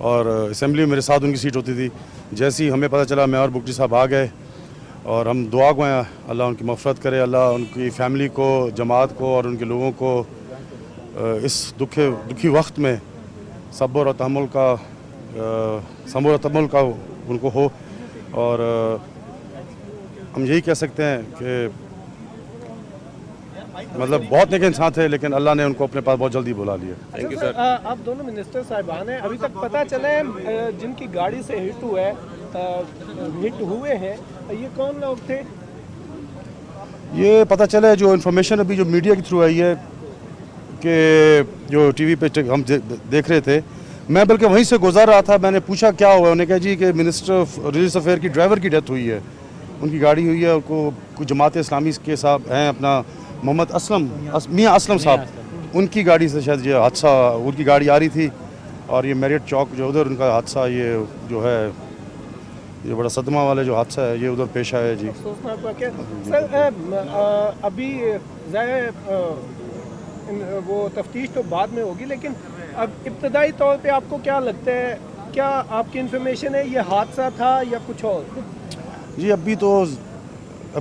اور اسمبلی میں میرے ساتھ ان کی سیٹ ہوتی تھی. جیسے ہی ہمیں پتہ چلا میں اور بگٹی صاحب آ گئے اور ہم دعا کو ہیں اللہ ان کی مغفرت کرے, اللہ ان کی فیملی کو, جماعت کو اور ان کے لوگوں کو اس دکھی وقت میں صبر و تحمل کا ان کو ہو. اور ہم یہی کہہ سکتے ہیں کہ مطلب بہت نیک انسان تھے لیکن اللہ نے ان کو اپنے پاس بہت جلدی بلا لیا. Thank you sir. آپ دونوں منسٹر صاحبان ہیں, ابھی تک پتہ چلا ہے جن کی گاڑی سے ہٹ ہوئے ہیں یہ کون لوگ تھے؟ یہ پتہ چلا ہے جو انفارمیشن ابھی جو میڈیا کے تھرو آئی ہے کہ جو ٹی وی پہ ہم دیکھ رہے تھے, میں بلکہ وہیں سے گزر رہا تھا, میں نے پوچھا کیا ہوا, انہوں نے کہا جی کہ منسٹر آف ریلیجس افیئر کی ڈرائیور کی ڈیتھ ہوئی ہے, ان کی گاڑی ہوئی ہے, ان کو کچھ جماعت اسلامی کے صاحب ہیں اپنا محمد میاں اسلم صاحب, ان کی گاڑی سے شاید یہ حادثہ, ان کی گاڑی آ رہی تھی اور یہ میریٹ چوک جو ادھر ان کا حادثہ یہ جو ہے یہ بڑا صدمہ والا جو حادثہ ہے یہ ادھر پیش آیا. جی سر ابھی ظاہر وہ تفتیش تو بعد میں ہوگی, لیکن اب ابتدائی طور پہ آپ کو کیا لگتا ہے, کیا آپ کی انفارمیشن ہے یہ حادثہ تھا یا کچھ اور؟ جی ابھی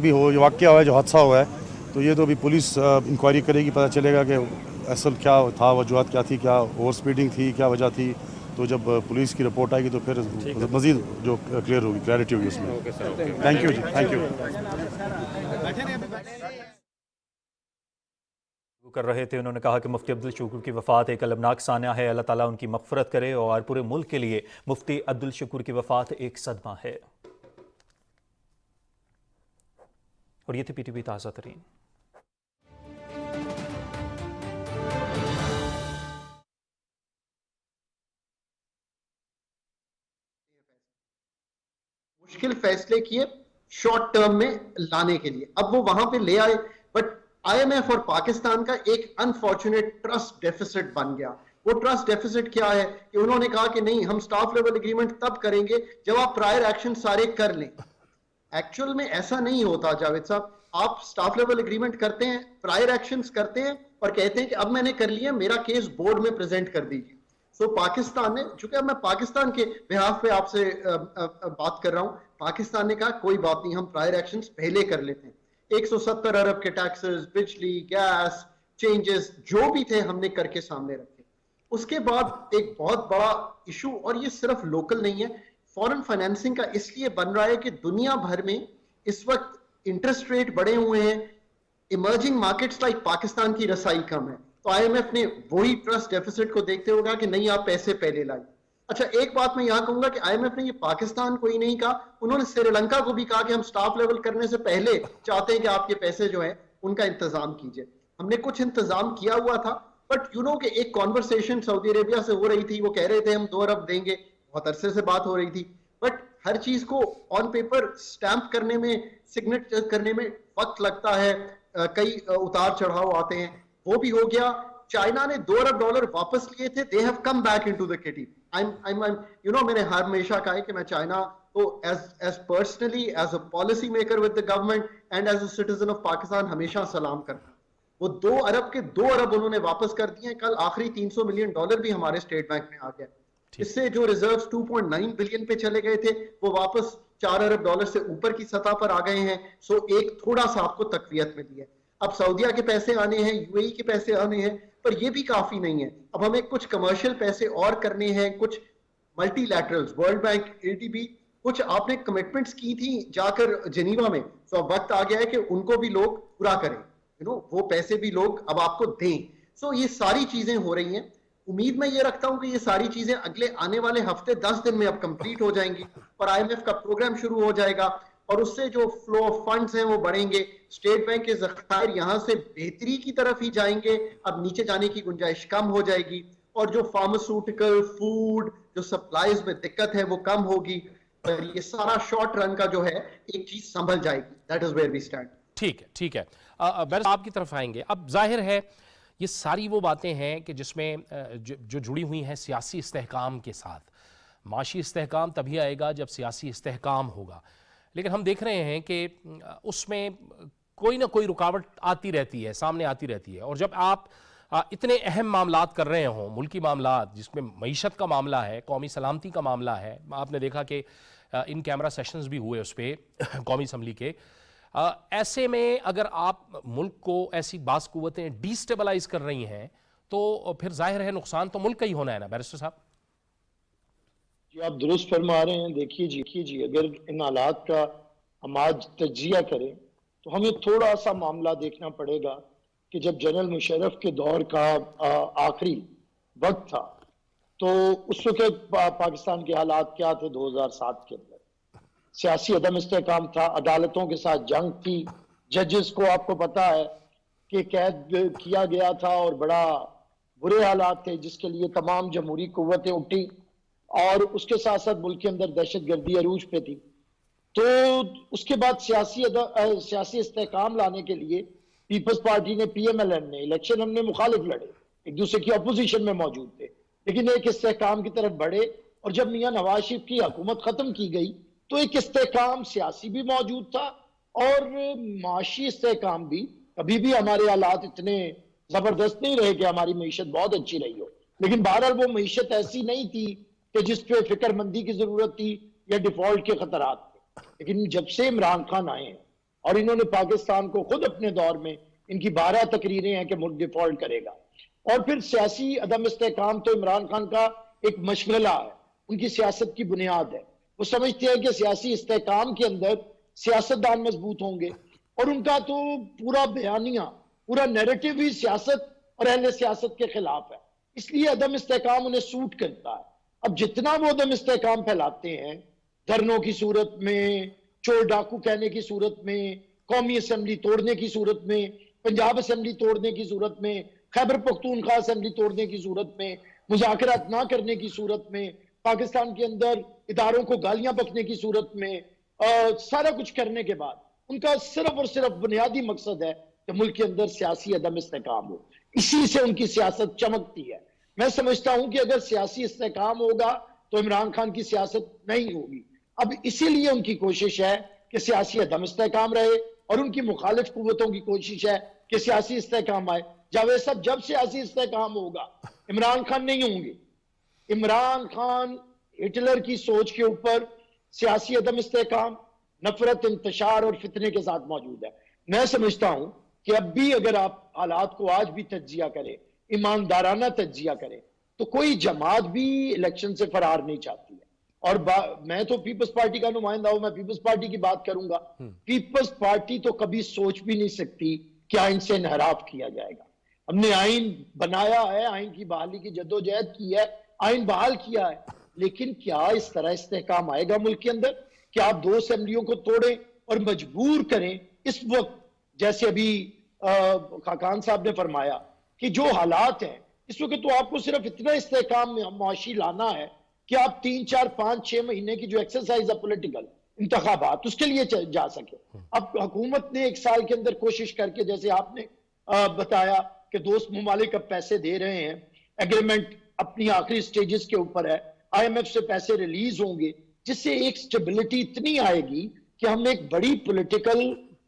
یہ واقعہ ہوا ہے جو حادثہ ہوا ہے تو یہ تو ابھی پولیس انکوائری کرے گی, پتہ چلے گا کہ اصل کیا تھا, وجوہات کیا تھی, کیا اوور سپیڈنگ تھی, کیا وجہ تھی. تو جب پولیس کی رپورٹ آئے گی تو پھر مزید جو کلیئر ہوگی, کلیئرٹی ہوگی اس میں. تھینک یو جی, تھینک یو. کر رہے تھے انہوں نے کہا کہ مفتی عبدالشکور کی وفات ایک المناک سانحہ ہے, اللہ تعالیٰ ان کی مغفرت کرے اور پورے ملک کے لیے مفتی عبدالشکور کی وفات ایک صدمہ ہے. اور یہ تھی پی ٹی وی تازہ ترین. مشکل فیصلے کیے شارٹ ٹرم میں لانے کے لیے, اب وہ وہاں پہ لے آئے, بٹ آئی ایم ایف اور پاکستان کا ایک انفارچونیٹ ٹرسٹ ڈیفیسٹ بن گیا. وہ ٹرسٹ ڈیفیسٹ کیا ہے کہ انہوں نے کہا کہ نہیں ہم سٹاف لیول اگریمنٹ تب کریں گے جب آپ پرائر ایکشن سارے کر لیں. ایکچوئل میں ایسا نہیں ہوتا جاوید صاحب, آپ سٹاف لیول اگریمنٹ کرتے ہیں, پرائر ایکشنز کرتے ہیں اور کہتے ہیں کہ اب میں نے کر لیا, میرا کیس بورڈ میں پریزنٹ کر دیجیے. سو پاکستان نے, چونکہ اب میں پاکستان کے بہاف پہ آپ سے بات کر رہا ہوں, پاکستان نے کہا کوئی بات نہیں ہم پرائر ایکشنز پہلے کر لیتے ہیں. 170 ارب کے ٹیکسز, بجلی, گیس, چینجز جو بھی تھے ہم نے کر کے سامنے رکھے. اس کے بعد ایک بہت بڑا ایشو, اور یہ صرف لوکل نہیں ہے, فورن فائنینسنگ کا اس لیے بن رہا ہے کہ دنیا بھر میں اس وقت انٹرسٹ ریٹ بڑھے ہوئے ہیں, ایمرجنگ مارکیٹس لائک پاکستان کی رسائی کم ہے. تو آئی ایم ایف نے وہی ٹرسٹ ڈیفیسٹ کو دیکھتے ہوگا کہ نہیں آپ پیسے پہلے لائیں. اچھا ایک بات میں یہاں کہوں گا کہ آئی ایم ایف نے یہ پاکستان کو ہی نہیں کہا, انہوں نے سری لنکا کو بھی کہا کہ ہم سٹاف لیول کرنے سے پہلے چاہتے ہیں کہ آپ کے پیسے جو ہیں ان کا انتظام کیجئے. ہم نے کچھ انتظام کیا ہوا تھا, بٹ یو نو کہ ایک کانورسیشن سعودی عربیہ سے ہو رہی تھی, وہ کہہ رہے تھے ہم 2 ارب دیں گے, بہت عرصے سے بات ہو رہی تھی, بٹ ہر چیز کو آن پیپر سٹیمپ کرنے میں, سگنیچ کرنے میں وقت لگتا ہے, کئی اتار چڑھاؤ آتے ہیں. وہ بھی ہو گیا. چائنا نے $2 ارب واپس لیے تھے, they have come back into the kitty. You know, میں نے ہمیشہ کہا ہے کہ میں چائنا کو as personally as a policy maker with the government and as a citizen of Pakistan ہمیشہ سلام کرتا. وہ 2 ارب کے 2 ارب انہوں نے واپس کر دیے. کل آخری $300 ملین بھی ہمارے اسٹیٹ بینک میں آ گیا. اس سے جو ریزروز 2.9 بلین پہ چلے گئے تھے وہ واپس $4 ارب سے اوپر کی سطح پر آ گئے ہیں. سو ایک تھوڑا سا آپ کو تقویت ملی ہے. اب سعودیہ کے پیسے آنے ہیں, یو اے ای کے پیسے آنے ہیں, پر یہ بھی کافی نہیں ہے. اب ہمیں کچھ کمرشل پیسے اور کرنے ہیں, کچھ multilaterals, world bank, A D B, کچھ آپ نے کمٹمنٹس کی تھی جا کر جنیوا میں. تو اب وقت آ گیا ہے کہ ان کو بھی لوگ پورا کریں, وہ پیسے بھی لوگ اب آپ کو دیں. سو یہ ساری چیزیں ہو رہی ہیں. امید میں یہ رکھتا ہوں کہ یہ ساری چیزیں اگلے آنے والے ہفتے 10 دن میں اب کمپلیٹ ہو جائیں گی اور آئی ایم ایف کا پروگرام شروع ہو جائے گا, اور اس سے جو فلو آف فنڈز ہیں وہ بڑھیں گے. اسٹیٹ بینک کے ذخائر یہاں سے بہتری کی طرف ہی جائیں گے, اب نیچے جانے کی گنجائش کم ہو جائے گی, اور جو فارماسیوٹیکل, فوڈ, جو سپلائز میں دقت ہے وہ کم ہوگی. یہ سارا شارٹ رن کا جو ہے ایک چیز سنبھل جائے گی. That is where we stand. ٹھیک ہے, ٹھیک ہے. آپ کی طرف آئیں گے. اب ظاہر ہے یہ ساری وہ باتیں ہیں کہ جس میں جو جڑی ہوئی ہیں سیاسی استحکام کے ساتھ. معاشی استحکام تبھی آئے گا جب سیاسی استحکام ہوگا, لیکن ہم دیکھ رہے ہیں کہ اس میں کوئی نہ کوئی رکاوٹ آتی رہتی ہے, سامنے آتی رہتی ہے. اور جب آپ اتنے اہم معاملات کر رہے ہوں، ملکی معاملات جس میں معیشت کا معاملہ ہے، قومی سلامتی کا معاملہ ہے. آپ نے دیکھا کہ ان کیمرہ سیشنز بھی ہوئے اس پہ قومی اسمبلی کے. ایسے میں اگر آپ ملک کو ایسی بعض قوتیں ڈیسٹیبلائز کر رہی ہیں تو پھر ظاہر ہے نقصان تو ملک کا ہی ہونا ہے نا بیرسٹر صاحب؟ جی آپ درست فرما رہے ہیں. دیکھیے جی اگر ان حالات کا ہم آج تجزیہ کریں تو ہمیں تھوڑا سا معاملہ دیکھنا پڑے گا کہ جب جنرل مشرف کے دور کا آخری وقت تھا تو اس وقت پاکستان کے حالات کیا تھے. 2007 کے اندر سیاسی عدم استحکام تھا، عدالتوں کے ساتھ جنگ تھی، ججز کو آپ کو پتا ہے کہ قید کیا گیا تھا اور بڑا برے حالات تھے جس کے لیے تمام جمہوری قوتیں اٹھی، اور اس کے ساتھ ساتھ ملک کے اندر دہشت گردی عروج پہ تھی. تو اس کے بعد سیاسی استحکام لانے کے لیے پیپلز پارٹی نے PMLN نے الیکشن ہم نے مخالف لڑے، ایک دوسرے کی اپوزیشن میں موجود تھے، لیکن ایک استحکام کی طرف بڑھے. اور جب میاں نواز شریف کی حکومت ختم کی گئی تو ایک استحکام سیاسی بھی موجود تھا اور معاشی استحکام بھی. کبھی بھی ہمارے حالات اتنے زبردست نہیں رہے کہ ہماری معیشت بہت اچھی رہی ہو، لیکن بہرحال وہ معیشت ایسی نہیں تھی کہ جس پہ فکر مندی کی ضرورت تھی یا ڈیفالٹ کے خطرات تھے. لیکن جب سے عمران خان آئے ہیں اور انہوں نے پاکستان کو خود اپنے دور میں ان کی 12 تقریریں ہیں کہ ملک ڈیفالٹ کرے گا، اور پھر سیاسی عدم استحکام تو عمران خان کا ایک مشغلہ ہے، ان کی سیاست کی بنیاد ہے. وہ سمجھتے ہیں کہ سیاسی استحکام کے اندر سیاستدان مضبوط ہوں گے، اور ان کا تو پورا بیانیہ، پورا نیریٹو ہی سیاست اور اہل سیاست کے خلاف ہے. اس لیے عدم استحکام انہیں سوٹ کرتا ہے. اب جتنا وہ عدم استحکام پھیلاتے ہیں، دھرنوں کی صورت میں، چور ڈاکو کہنے کی صورت میں، قومی اسمبلی توڑنے کی صورت میں، پنجاب اسمبلی توڑنے کی صورت میں، خیبر پختونخوا اسمبلی توڑنے کی صورت میں، مذاکرات نہ کرنے کی صورت میں، پاکستان کے اندر اداروں کو گالیاں بکنے کی صورت میں، سارا کچھ کرنے کے بعد ان کا صرف اور صرف بنیادی مقصد ہے کہ ملک کے اندر سیاسی عدم استحکام ہو. اسی سے ان کی سیاست چمکتی ہے. میں سمجھتا ہوں کہ اگر سیاسی استحکام ہوگا تو عمران خان کی سیاست نہیں ہوگی. اب اسی لیے ان کی کوشش ہے کہ سیاسی عدم استحکام رہے، اور ان کی مخالف قوتوں کی کوشش ہے کہ سیاسی استحکام آئے. جاوید صاحب، جب سیاسی استحکام ہوگا عمران خان نہیں ہوں گے. عمران خان ہٹلر کی سوچ کے اوپر سیاسی عدم استحکام، نفرت، انتشار اور فتنے کے ساتھ موجود ہے. میں سمجھتا ہوں کہ اب بھی اگر آپ حالات کو آج بھی تجزیہ کریں، ایماندارانہ تجزیہ کریں، تو کوئی جماعت بھی الیکشن سے فرار نہیں چاہتی ہے. اور میں تو پیپلز پارٹی کا نمائندہ ہوں، میں پیپلز پارٹی کی بات کروں گا. پیپلز پارٹی تو کبھی سوچ بھی نہیں سکتی کہ آئین سے انحراف کیا جائے گا. ہم نے آئین بنایا ہے، آئین کی بحالی کی جدوجہد کی ہے، آئین بحال کیا ہے، لیکن کیا اس طرح استحکام آئے گا ملک کے اندر کہ آپ 2 اسمبلیوں کو توڑیں اور مجبور کریں اس وقت، جیسے ابھی خاقان صاحب نے فرمایا کہ جو حالات ہیں اس وقت، تو آپ کو صرف اتنا استحکام معاشی لانا ہے کہ آپ 3 4 5 6 مہینے کی جو ایکسرسائز ہے پولیٹیکل انتخابات، اس کے لیے جا سکے. اب حکومت نے 1 سال کے اندر کوشش کر کے، جیسے آپ نے بتایا کہ دوست ممالک اب پیسے دے رہے ہیں، ایگریمنٹ اپنی آخری سٹیجز کے اوپر ہے، IMF سے پیسے ریلیز ہوں گے، جس سے ایک سٹیبلٹی اتنی آئے گی کہ ہم ایک بڑی پولیٹیکل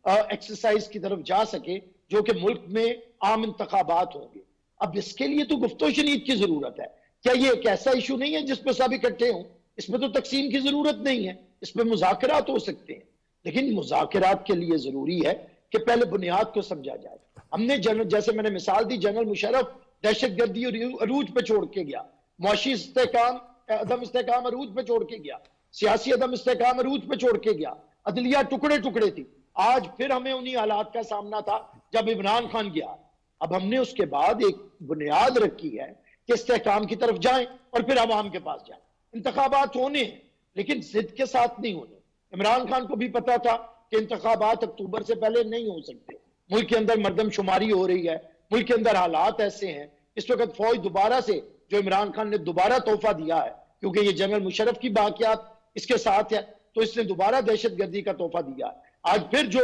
ایکسرسائز کی طرف جا سکے، جو کہ ملک میں عام انتخابات ہوں گے. اب اس کے لیے تو گفت و شنید کی ضرورت ہے. کیا یہ ایک ایسا ایشو نہیں ہے جس پہ سب اکٹھے ہوں؟ اس میں تو تقسیم کی ضرورت نہیں ہے، اس پہ مذاکرات ہو سکتے ہیں، لیکن مذاکرات کے لیے ضروری ہے کہ پہلے بنیاد کو سمجھا جائے. ہم نے جیسے میں نے مثال دی، جنرل مشرف دہشت گردی اور عروج پہ چھوڑ کے گیا، معاشی استحکام عدم استحکام عروج پہ چھوڑ کے گیا، سیاسی عدم استحکام عروج پہ چھوڑ کے گیا، عدلیہ ٹکڑے ٹکڑے تھی. آج پھر ہمیں انہی حالات کا سامنا تھا جب عمران خان گیا. اب ہم نے اس کے بعد ایک بنیاد رکھی ہے کہ استحکام کی طرف جائیں اور پھر عوام کے پاس جائیں. انتخابات ہونے ہیں لیکن ضد کے ساتھ نہیں ہونے. عمران خان کو بھی پتا تھا کہ انتخابات اکتوبر سے پہلے نہیں ہو سکتے. ملک کے اندر مردم شماری ہو رہی ہے، ملک کے اندر حالات ایسے ہیں. اس وقت فوج دوبارہ سے، جو عمران خان نے دوبارہ تحفہ دیا ہے، کیونکہ یہ جنرل مشرف کی باقیات اس کے ساتھ ہے، تو اس نے دوبارہ دہشت گردی کا تحفہ دیا ہے. آج پھر جو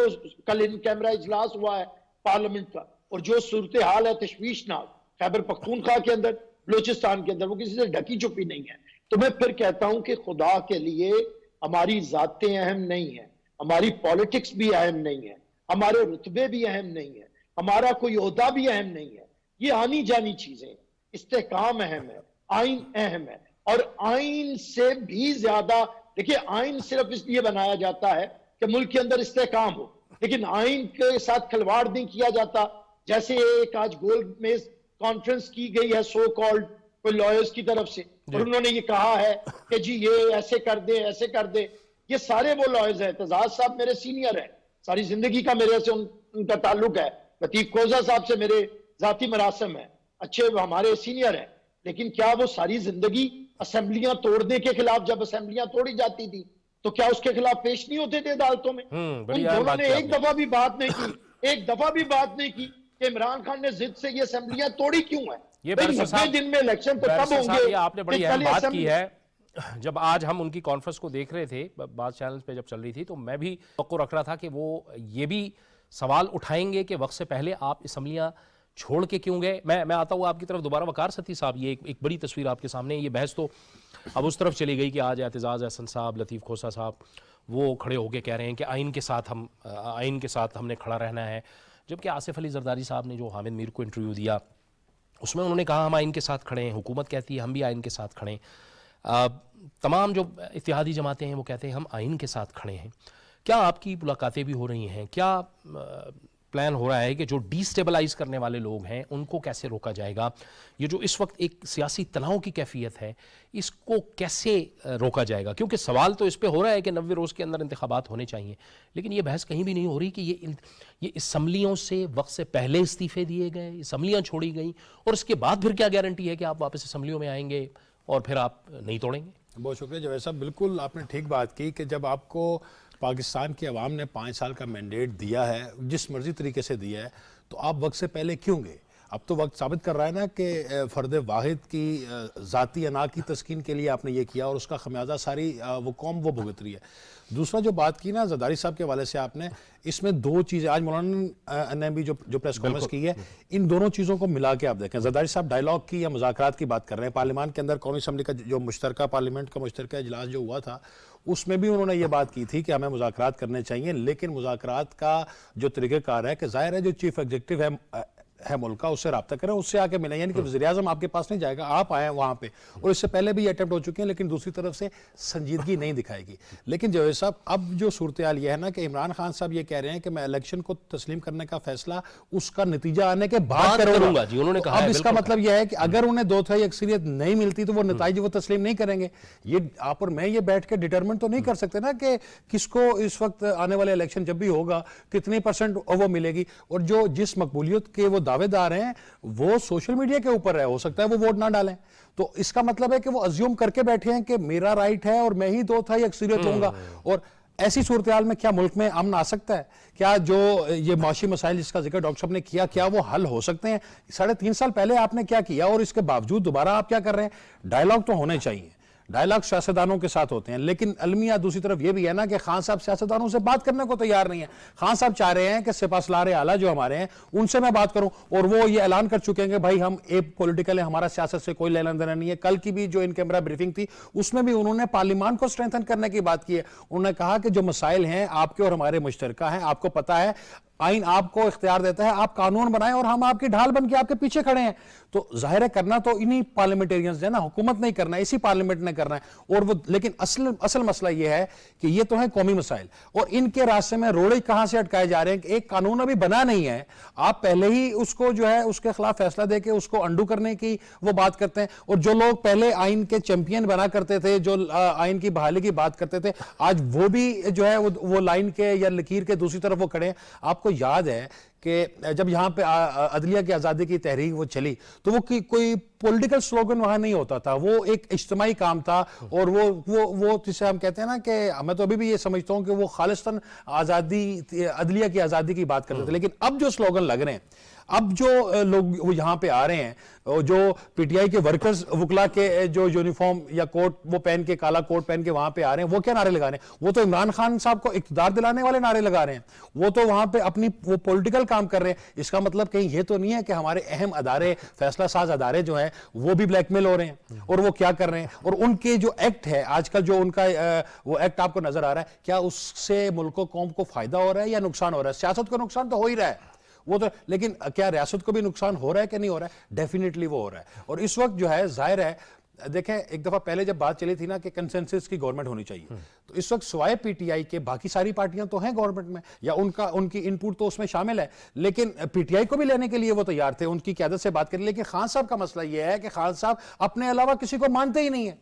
کل ان کیمرہ اجلاس ہوا ہے پارلیمنٹ کا، اور جو صورتحال ہے تشویشناک خیبر پختونخوا کے اندر، بلوچستان کے اندر، وہ کسی سے ڈھکی چھپی نہیں ہے. تو میں پھر کہتا ہوں کہ خدا کے لیے ہماری ذاتیں اہم نہیں ہیں، ہماری پالیٹکس بھی اہم نہیں ہے، ہمارے رتبے بھی اہم نہیں ہے، ہمارا کوئی عہدہ بھی اہم نہیں ہے. یہ آنی جانی چیزیں. استحکام اہم ہے, آئین اہم ہے, اور آئین سے بھی زیادہ دیکھیے, آئین صرف اس لیے بنایا جاتا ہے کہ ملک کے اندر استحکام ہو, لیکن آئین کے ساتھ کھلواڑ نہیں کیا جاتا. جیسے ایک آج گولڈ میز کانفرنس کی گئی ہے سو کالڈ کوئی لائرز کی طرف سے, اور انہوں نے یہ کہا ہے کہ جی یہ ایسے کر دے ایسے کر دے. یہ سارے وہ لائرز ہیں. اعتزاز صاحب میرے سینئر ہیں, ساری زندگی کا میرے سے ان کا تعلق ہے. لطیف کھوسہ صاحب سے میرے ذاتی مراسم ہیں, اچھے ہمارے سینئر ہیں, لیکن کیا وہ ساری زندگی اسمبلیاں توڑنے کے خلاف, جب اسمبلیاں توڑی جاتی تھی تو کیا اس کے خلاف پیش نہیں ہوتے تھے عدالتوں میں؟ ان دونوں نے ایک دفعہ بھی بات نہیں کی, ایک دفعہ بھی بات نہیں کی کہ عمران خان نے ضد سے یہ اسمبلیاں توڑی کیوں ہیں. یہ بیرسٹر 90 صاحب دن میں الیکشن تو تب ہوں گے. یہ آپ نے بڑی اہم بات کی ہے. جب آج ہم ان کی کانفرنس کو دیکھ رہے تھے, بعض چینلز پہ جب چل رہی تھی, تو میں بھی توقع رکھ رہا تھا کہ وہ یہ بھی سوال اٹھائیں گے کہ وقت سے پہلے آپ اسمبلیاں چھوڑ کے کیوں گئے. میں آتا ہوں آپ کی طرف دوبارہ. وقار ستی صاحب, یہ ایک بڑی تصویر آپ کے سامنے. یہ بحث تو اب اس طرف چلی گئی کہ آج اعتزاز احسن صاحب, لطیف کھوسہ صاحب وہ کھڑے ہو کے کہہ رہے ہیں کہ آئین کے ساتھ ہم نے کھڑا رہنا ہے, جبکہ آصف علی زرداری صاحب نے جو حامد میر کو انٹرویو دیا اس میں انہوں نے کہا ہم آئین کے ساتھ کھڑے ہیں, حکومت کہتی ہے ہم بھی آئین کے ساتھ کھڑے ہیں. تمام جو اتحادی جماعتیں ہیں وہ کہتے ہیں ہم آئین کے ساتھ کھڑے ہیں. کیا آپ کی ملاقاتیں بھی ہو رہی ہیں؟ کیا پلان ہو رہا ہے کہ جو ڈی سٹیبلائز کرنے والے لوگ ہیں ان کو کیسے روکا جائے گا؟ یہ جو اس وقت ایک سیاسی تناؤ کی کیفیت ہے, اس کو کیسے روکا جائے گا؟ کیونکہ سوال تو اس پہ ہو رہا ہے کہ 90 روز کے اندر انتخابات ہونے چاہیے, لیکن یہ بحث کہیں بھی نہیں ہو رہی کہ یہ اسمبلیوں سے وقت سے پہلے استعفے دیے گئے, اسمبلیاں چھوڑی گئیں, اور اس کے بعد پھر کیا گارنٹی ہے کہ آپ واپس اسمبلیوں میں آئیں گے اور پھر آپ نہیں توڑیں گے؟ بہت شکریہ جاوید صاحب. بالکل آپ نے ٹھیک بات کی کہ جب آپ کو پاکستان کی عوام نے 5 سال کا مینڈیٹ دیا ہے, جس مرضی طریقے سے دیا ہے, تو آپ وقت سے پہلے کیوں گئے؟ اب تو وقت ثابت کر رہا ہے نا کہ فرد واحد کی ذاتی انا کی تسکین کے لیے آپ نے یہ کیا, اور اس کا خمیازہ ساری وہ قوم وہ بھگت رہی ہے. دوسرا جو بات کی نا زرداری صاحب کے حوالے سے آپ نے, اس میں 2 چیزیں آج مولانا نے بھی جو پریس کانفرنس کی ہے, ان دونوں چیزوں کو ملا کے آپ دیکھیں. زرداری صاحب ڈائیلاگ کی یا مذاکرات کی بات کر رہے ہیں. پارلیمان کے اندر قومی اسمبلی کا جو مشترکہ پارلیمنٹ کا مشترکہ اجلاس جو ہوا تھا, اس میں بھی انہوں نے یہ بات کی تھی کہ ہمیں مذاکرات کرنے چاہیے, لیکن مذاکرات کا جو طریقہ کار ہے کہ ظاہر ہے جو چیف ایگزیکٹو ہے ملک کا, اس سے رابطہ کریں, اس سے آ کے ملیں. یعنی کہ وزیر اعظم آپ کے پاس نہیں جائے گا, آپ آئیں وہاں پہ, اور اس سے پہلے بھی یہ اٹیمپٹ ہو چکے ہیں, لیکن دوسری طرف سے سنجیدگی نہیں دکھائے گی. لیکن جاوید صاحب اب جو صورتحال یہ ہے نا کہ عمران خان صاحب یہ کہہ رہے ہیں کہ میں الیکشن کو تسلیم کرنے کا فیصلہ اس کا نتیجہ آنے کے بعد کروں گا. جی, انہوں نے کہا. اب اس کا مطلب یہ ہے کہ اگر انہیں 2/3 اکثریت نہیں ملتی تو وہ نتائج وہ تسلیم نہیں کریں گے. یہ آپ اور میں یہ بیٹھ کے ڈیٹرمنٹ تو نہیں کر سکتے نا کہ کس کو اس وقت آنے والے الیکشن جب بھی ہوگا کتنی پرسنٹ وہ ملے گی. اور جو جس مقبولیت کے وہ دعوے دار ہیں وہ سوشل میڈیا کے اوپر ہے, ہو سکتا ہے وہ ووٹ نہ ڈالیں. تو اس کا مطلب ہے کہ وہ ازیوم کر کے بیٹھے ہیں کہ میرا رائٹ ہے اور میں ہی 2/3 اکثریت لوں گا. اور ایسی صورتحال میں کیا ملک میں امن آ سکتا ہے؟ کیا جو یہ معاشی مسائل جس کا ذکر ڈاکٹر صاحب نے کیا, کیا وہ حل ہو سکتے ہیں؟ 3.5 سال پہلے آپ نے کیا کیا, اور اس کے باوجود دوبارہ آپ کیا کر رہے ہیں؟ ڈائیلاگ تو ہونے چاہیے, ڈائیلاگ سیاستدانوں کے ساتھ ہوتے ہیں, لیکن المیہ دوسری طرف یہ بھی ہے نا کہ خان صاحب سیاستدانوں سے بات کرنے کو تیار نہیں ہے. خان صاحب چاہ رہے ہیں کہ سپاسالار اعلیٰ جو ہمارے ہیں ان سے میں بات کروں, اور وہ یہ اعلان کر چکے ہیں کہ بھائی ہم ایک پولیٹیکل ہے, ہمارا سیاست سے کوئی لینا دینا نہیں ہے. کل کی بھی جو ان کیمرہ بریفنگ تھی اس میں بھی انہوں نے پارلیمان کو سٹرینتھن کرنے کی بات کی ہے. انہوں نے کہا کہ جو مسائل ہیں آپ کے اور ہمارے مشترکہ ہیں, آپ کو پتہ ہے آئین آپ کو اختیار دیتا ہے, آپ قانون بنائیں اور ہم آپ کی ڈھال بن کے آپ کے پیچھے کھڑے ہیں. تو ظاہر ہے کرنا تو انہی پارلیمنٹیرینز ہیں نا, حکومت نہیں کرنا ہے, اسی پارلیمنٹ نے کرنا ہے. اور وہ لیکن اصل مسئلہ یہ ہے کہ یہ تو ہیں قومی مسائل, اور ان کے راستے میں روڑے کہاں سے اٹکائے جا رہے ہیں کہ ایک قانون ابھی بنا نہیں ہے, آپ پہلے ہی اس کو جو ہے اس کے خلاف فیصلہ دے کے اس کو انڈو کرنے کی وہ بات کرتے ہیں. اور جو لوگ پہلے آئین کے چیمپئن بنا کرتے تھے, جو آئین کی بحالی کی بات کرتے تھے, آج وہ بھی جو ہے وہ لائن کے یا لکیر کے دوسری طرف وہ کھڑے ہیں. آپ کو یاد ہے کہ جب یہاں پہ عدلیہ کی آزادی کی تحریک وہ چلی تو وہ کوئی پولیٹیکل سلوگن وہاں نہیں ہوتا تھا, وہ ایک اجتماعی کام تھا. اور وہ جسے ہم کہتے ہیں نا کہ میں تو ابھی بھی یہ سمجھتا ہوں کہ وہ خالصتاً عدلیہ کی آزادی کی بات کرتے تھے. لیکن اب جو سلوگن لگ رہے ہیں, اب جو لوگ وہ یہاں پہ آ رہے ہیں, جو پی ٹی آئی کے ورکرز وکلا کے جو یونیفارم یا کوٹ وہ پہن کے, کالا کوٹ پہن کے وہاں پہ آ رہے ہیں, وہ کیا نعرے لگا رہے ہیں؟ وہ تو عمران خان صاحب کو اقتدار دلانے والے نعرے لگا رہے ہیں. وہ تو وہاں پہ اپنی وہ پولیٹیکل کام کر رہے ہیں. اس کا مطلب کہیں یہ تو نہیں ہے کہ ہمارے اہم ادارے, فیصلہ ساز ادارے جو ہیں وہ بھی بلیک میل ہو رہے ہیں, اور وہ کیا کر رہے ہیں, اور ان کے جو ایکٹ ہے آج کل جو ان کا وہ ایکٹ آپ کو نظر آ رہا ہے, کیا اس سے ملک و قوم کو فائدہ ہو رہا ہے یا نقصان ہو رہا ہے؟ سیاست کو نقصان تو ہو ہی رہا ہے, وہ تو, لیکن کیا ریاست کو بھی نقصان ہو رہا ہے کہ نہیں ہو رہا ہے؟ ڈیفینیٹلی وہ ہو رہا ہے. اور اس وقت جو ہے ظاہر ہے, دیکھیں ایک دفعہ پہلے جب بات چلی تھی نا کہ کنسنسس کی گورنمنٹ ہونی چاہیے, تو اس وقت سوائے پی ٹی آئی کے باقی ساری پارٹیاں تو ہیں گورنمنٹ میں, یا ان کی ان پٹ تو اس میں شامل ہے, لیکن پی ٹی آئی کو بھی لینے کے لیے وہ تیار تھے, ان کی قیادت سے بات کری. لیکن خان صاحب کا مسئلہ یہ ہے کہ خان صاحب اپنے علاوہ کسی کو مانتے ہی نہیں ہیں.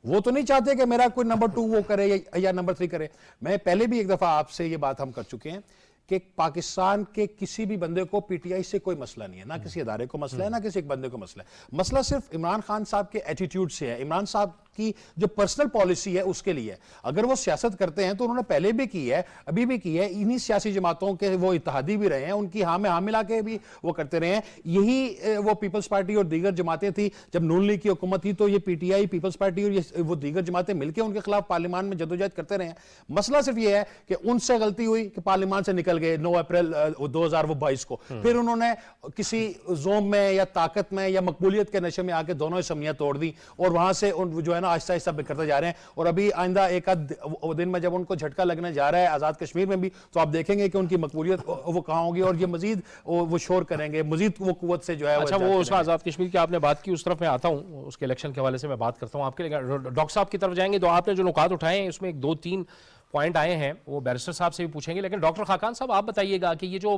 وہ تو نہیں چاہتے کہ میرا کوئی نمبر 2 وہ کرے یا نمبر 3 کرے. میں پہلے بھی ایک دفعہ آپ سے یہ بات ہم کر چکے ہیں کہ پاکستان کے کسی بھی بندے کو پی ٹی آئی سے کوئی مسئلہ نہیں ہے, نہ کسی ادارے کو مسئلہ ہے, نہ کسی ایک بندے کو مسئلہ ہے. مسئلہ صرف عمران خان صاحب کے ایٹیٹیوڈ سے ہے, عمران صاحب کی جو پرسنل پالیسی ہے اس کے لیے. اگر وہ سیاست کرتے ہیں تو انہوں نے پہلے بھی کی ہے, ابھی بھی کی ہے, انہی سیاسی جماعتوں کے وہ اتحادی بھی رہے ہیں, ان کی ہاں میں ہاں ملا کے بھی وہ کرتے رہے ہیں. یہی وہ پیپلز پارٹی اور دیگر جماعتیں تھی جب نون لیگ کی حکومت تھی, تو یہ P T I, Peoples Party اور وہ دیگر جماعتیں مل کے ان کے خلاف پارلیمان میں جدوجہد کرتے رہے ہیں. مسئلہ صرف یہ ہے کہ ان سے غلطی ہوئی کہ پارلیمان سے نکل گئے 9 اپریل 2022 کو, پھر انہوں نے کسی زوم میں یا طاقت میں یا مقبولیت کے نشے میں آ کے دونوں اسمبلیاں توڑ دی, اور وہاں سے جو ہے نا آہستہ آہستہ کرتے جا رہے ہیں. اور ابھی آئندہ ایک آدھ دن میں جب ان کو جھٹکا لگنے جا رہا ہے آزاد کشمیر میں بھی, تو آپ دیکھیں گے کہ ان کی مقبولیت وہ کہاں ہوگی, اور یہ مزید وہ شور کریں گے, مزید وہ قوت سے جو ہے. اچھا, وہ اس آزاد کشمیر کی آپ نے بات کی, اس طرف میں آتا ہوں, اس کے الیکشن کے حوالے سے میں بات کرتا ہوں آپ کے. ڈاکٹر صاحب کی طرف جائیں گے تو آپ نے جو نکات اٹھائے ہیں اس میں 2-3 پوائنٹ آئے ہیں, وہ بیرسٹر صاحب سے بھی پوچھیں گے. لیکن ڈاکٹر خاقان صاحب آپ بتائیے گا کہ یہ جو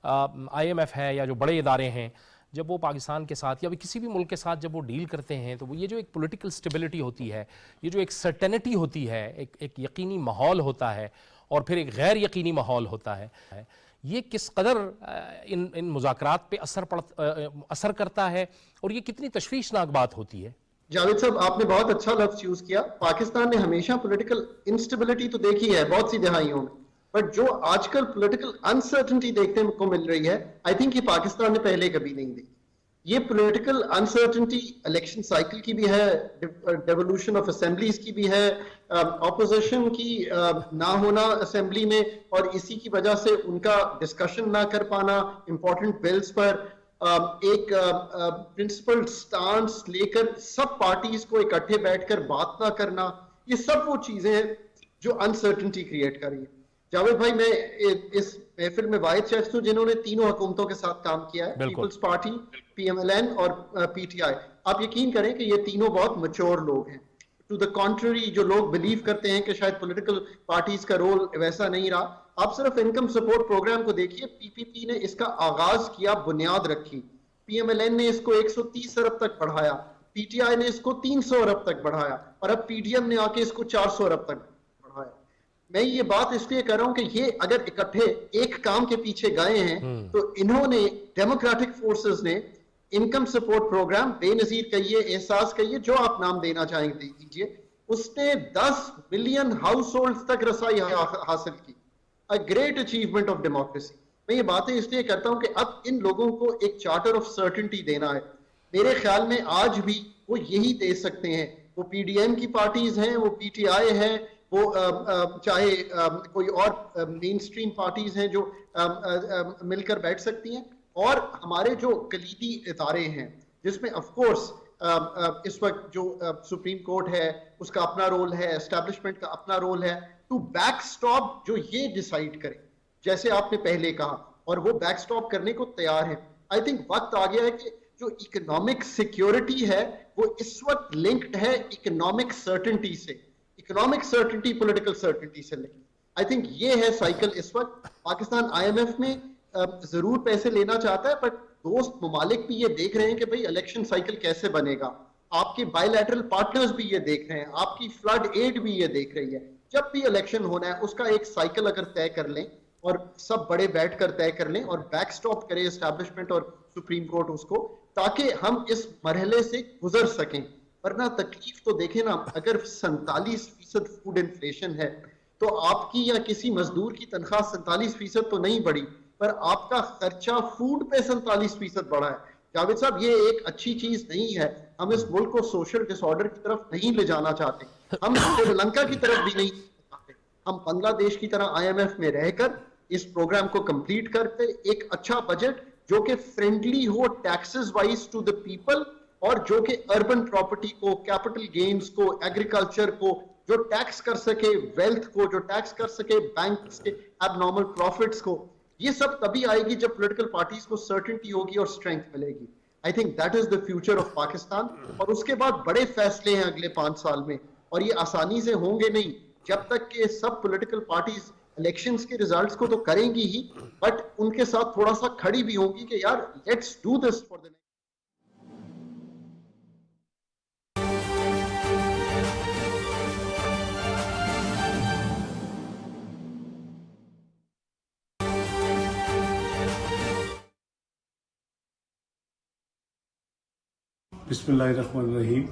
آئی ایم ایف ہے یا جو بڑے ادارے ہیں, جب وہ پاکستان کے ساتھ یا کسی بھی ملک کے ساتھ جب وہ ڈیل کرتے ہیں, تو وہ یہ جو ایک پولیٹیکل سٹیبلٹی ہوتی ہے, یہ جو ایک سرٹینٹی ہوتی ہے, ایک یقینی ماحول ہوتا ہے, اور پھر ایک غیر یقینی ماحول ہوتا ہے, یہ کس قدر ان مذاکرات پہ اثر کرتا ہے, اور یہ کتنی تشویشناک بات ہوتی ہے؟ جاوید صاحب, آپ نے بہت اچھا لفظ یوز کیا. پاکستان نے ہمیشہ پولیٹیکل انسٹیبلٹی تو دیکھی ہے بہت سی دہائیوں میں, بٹ جو آج کل پولیٹیکل انسرٹنٹی دیکھنے کو مل رہی ہے, آئی تھنک یہ پاکستان نے پہلے کبھی نہیں دیکھی. یہ پولیٹیکل انسرٹنٹی الیکشن سائیکل کی بھی ہے, ڈیولوشن آف اسمبلیز کی بھی ہے, اپوزیشن کی نہ ہونا اسمبلی میں, اور اسی کی وجہ سے ان کا ڈسکشن نہ کر پانا امپورٹنٹ بلز پر, ایک پرنسپل سٹانس لے کر سب پارٹیز کو اکٹھے بیٹھ کر بات نہ کرنا, یہ سب وہ چیزیں ہیں جو انسرٹنٹی کریٹ کر رہی ہیں. جاوید بھائی, میں اس محفل میں واحد شخص ہوں جنہوں نے تینوں حکومتوں کے ساتھ کام کیا ہے, Peoples Party, P M L N اور پی ٹی آئی. آپ یقین کریں کہ یہ تینوں بہت میچور لوگ ہیں. ٹو دا کانٹری, جو لوگ بلیو کرتے ہیں کہ شاید پولیٹیکل پارٹیز کا رول ویسا نہیں رہا, آپ صرف انکم سپورٹ پروگرام کو دیکھیے. پی پی پی نے اس کا آغاز کیا, بنیاد رکھی, پی ایم ایل این نے اس کو 130 ارب تک بڑھایا, پی ٹی آئی نے اس کو 300 ارب تک بڑھایا, اور اب پی ڈی ایم نے آ کے اس کو 400 ارب تک بڑھایا. میں یہ بات اس لیے کر رہا ہوں کہ یہ اگر اکٹھے ایک کام کے پیچھے گئے ہیں, تو انہوں نے ڈیموکریٹک فورسز نے انکم سپورٹ پروگرام, بے نظیر کہیے, احساس کہیے, جو آپ نام دینا چاہیں دیجیے, اس نے 10 ملین ہاؤس ہولڈز تک رسائی حاصل کی. A great achievement of democracy. میں یہ باتیں اس لیے کرتا ہوں کہ اب ان لوگوں کو ایک چارٹر آف سرٹنٹی دینا ہے. میرے خیال میں آج بھی وہ یہی دے سکتے ہیں. وہ پی ڈی ایم کی پارٹیز ہیں, وہ پی ٹی آئی ہے, وہ چاہے کوئی اور مین اسٹریم پارٹیز ہیں جو مل کر بیٹھ سکتی ہیں, اور ہمارے جو کلیدی ادارے ہیں جس میں آف کورس اس وقت جو سپریم کورٹ ہے اس کا اپنا رول ہے, اسٹیبلشمنٹ کا اپنا رول ہے, ٹو بیک سٹاپ, جو یہ ڈیسائیڈ کرے جیسے آپ نے پہلے کہا, اور وہ بیک سٹاپ کرنے کو تیار ہے. آئی تھنک وقت آ گیا ہے کہ جو اکنامک سیکیورٹی ہے وہ اس وقت لنکڈ ہے اکنامک سرٹنٹی سے, اکنامک سرٹنٹی پولیٹیکل سرٹنٹی سے لنکڈ. آئی تھنک یہ ہے سائیکل اس وقت. پاکستان آئی ایم ایف میں ضرور پیسے لینا چاہتا ہے, بٹ دوست ممالک بھی یہ دیکھ رہے ہیں کہ بھئی الیکشن سائیکل کیسے بنے گا. آپ کے بائی لیٹرل پارٹنرز بھی یہ دیکھ رہے ہیں, آپ کی فلڈ ایڈ بھی یہ دیکھ رہی ہے. جب بھی الیکشن ہونا ہے اس کا ایک سائیکل اگر طے کر لیں, اور سب بڑے بیٹھ کر طے کر لیں, اور بیک سٹاپ کرے اسٹیبلشمنٹ اور سپریم کورٹ اس کو, تاکہ ہم اس مرحلے سے گزر سکیں. ورنہ تکلیف تو دیکھیں نا, اگر 47% فوڈ انفلیشن ہے تو آپ کی یا کسی مزدور کی تنخواہ 47% تو نہیں بڑھی, پر آپ کا خرچہ فوڈ پہ 47% بڑھا ہے. جاوید صاحب, یہ ایک اچھی چیز نہیں ہے. ہم اس ملک کو سوشل ڈس آرڈر کی طرف نہیں لے جانا چاہتے, ہم سری لنکا کی طرف بھی نہیں چاہتے. ہم بنگلہ دیش کی طرح آئی ایم ایف میں رہ کر اس پروگرام کو کمپلیٹ کرتے, ایک اچھا بجٹ جو کہ فرینڈلی ہو taxes wise to the people, اور جو کہ اربن پراپرٹی کو, کیپٹل گینز کو, ایگریکلچر کو جو ٹیکس کر سکے, ویلتھ کو جو ٹیکس کر سکے, بینکس کے اب نارمل پروفٹس کو. یہ سب تبھی آئے گی جب پولیٹیکل پارٹیز کو سرٹنٹی ہوگی اور اسٹرینتھ ملے گی. I think that is the future of Pakistan. اور اس کے بعد بڑے فیصلے ہیں اگلے 5 سال میں, اور یہ آسانی سے ہوں گے نہیں جب تک کہ سب پولیٹیکل پارٹیز الیکشنز کے ریزلٹس کو تو کریں گی ہی, بٹ ان کے ساتھ تھوڑا سا کھڑی بھی ہوں گی کہ یار let's do this for the. بسم اللہ الرحمن الرحیم.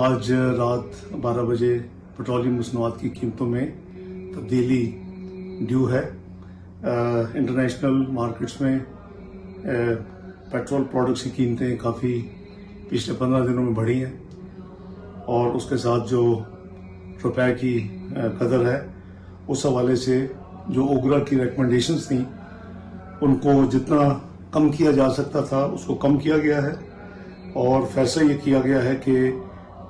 آج رات 12 بجے پیٹرولیم مصنوعات کی قیمتوں میں تبدیلی ڈیو ہے. انٹرنیشنل مارکیٹس میں پیٹرول پروڈکٹس کی قیمتیں کافی پچھلے 15 دنوں میں بڑھی ہیں, اور اس کے ساتھ جو روپے کی قدر ہے اس حوالے سے جو اوگرا کی ریکمنڈیشنز تھیں ان کو جتنا کم کیا جا سکتا تھا اس کو کم کیا گیا ہے, اور فیصلہ یہ کیا گیا ہے کہ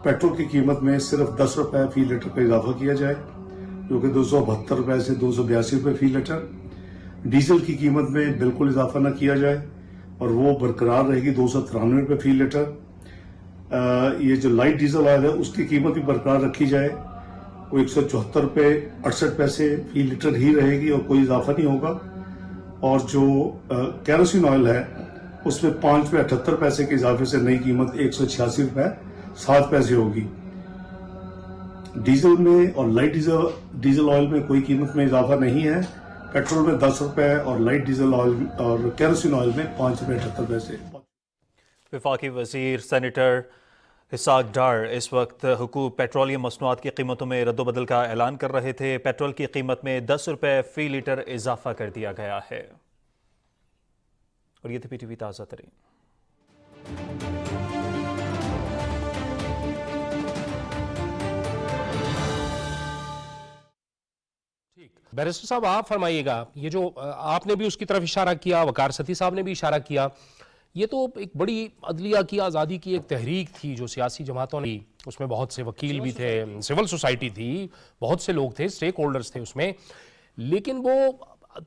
پیٹرول کی قیمت میں صرف 10 روپے فی لیٹر پہ اضافہ کیا جائے, جو کہ 272 روپے سے 282 روپے فی لیٹر. ڈیزل کی قیمت میں بالکل اضافہ نہ کیا جائے اور وہ برقرار رہے گی 293 روپے فی لیٹر. یہ جو لائٹ ڈیزل آئل ہے اس کی قیمت بھی برقرار رکھی جائے, وہ 174 روپے 68 پیسے فی لیٹر ہی رہے گی اور کوئی اضافہ نہیں ہوگا. اور جو کیروسین آئل ہے اس میں 5 روپے 78 پیسے کے اضافے سے نئی قیمت 186 روپے 7 پیسے ہوگی. ڈیزل میں اور لائٹ ڈیزل آئل میں کوئی قیمت میں اضافہ نہیں ہے. پیٹرول میں 10 روپے اور لائٹ ڈیزل آئل اور کیروسین آئل میں 5 روپے 78 پیسے. وفاقی وزیر سینیٹر اسحاق ڈار اس وقت حقوق پیٹرولیم مصنوعات کی قیمتوں میں رد و بدل کا اعلان کر رہے تھے. پیٹرول کی قیمت میں 10 روپے فی لیٹر اضافہ کر دیا گیا ہے. اور یہ تھی پی ٹی وی تازہ ترین. بیرسٹر صاحب آپ فرمائیے گا, یہ جو آپ نے بھی اس کی طرف اشارہ کیا, وقار ستی صاحب نے بھی اشارہ کیا, یہ تو ایک بڑی عدلیہ کی آزادی کی ایک تحریک تھی جو سیاسی جماعتوں نے, اس میں بہت سے وکیل بھی تھے, سول سوسائٹی تھی, بہت سے لوگ تھے, اسٹیک ہولڈرز تھے اس میں, لیکن وہ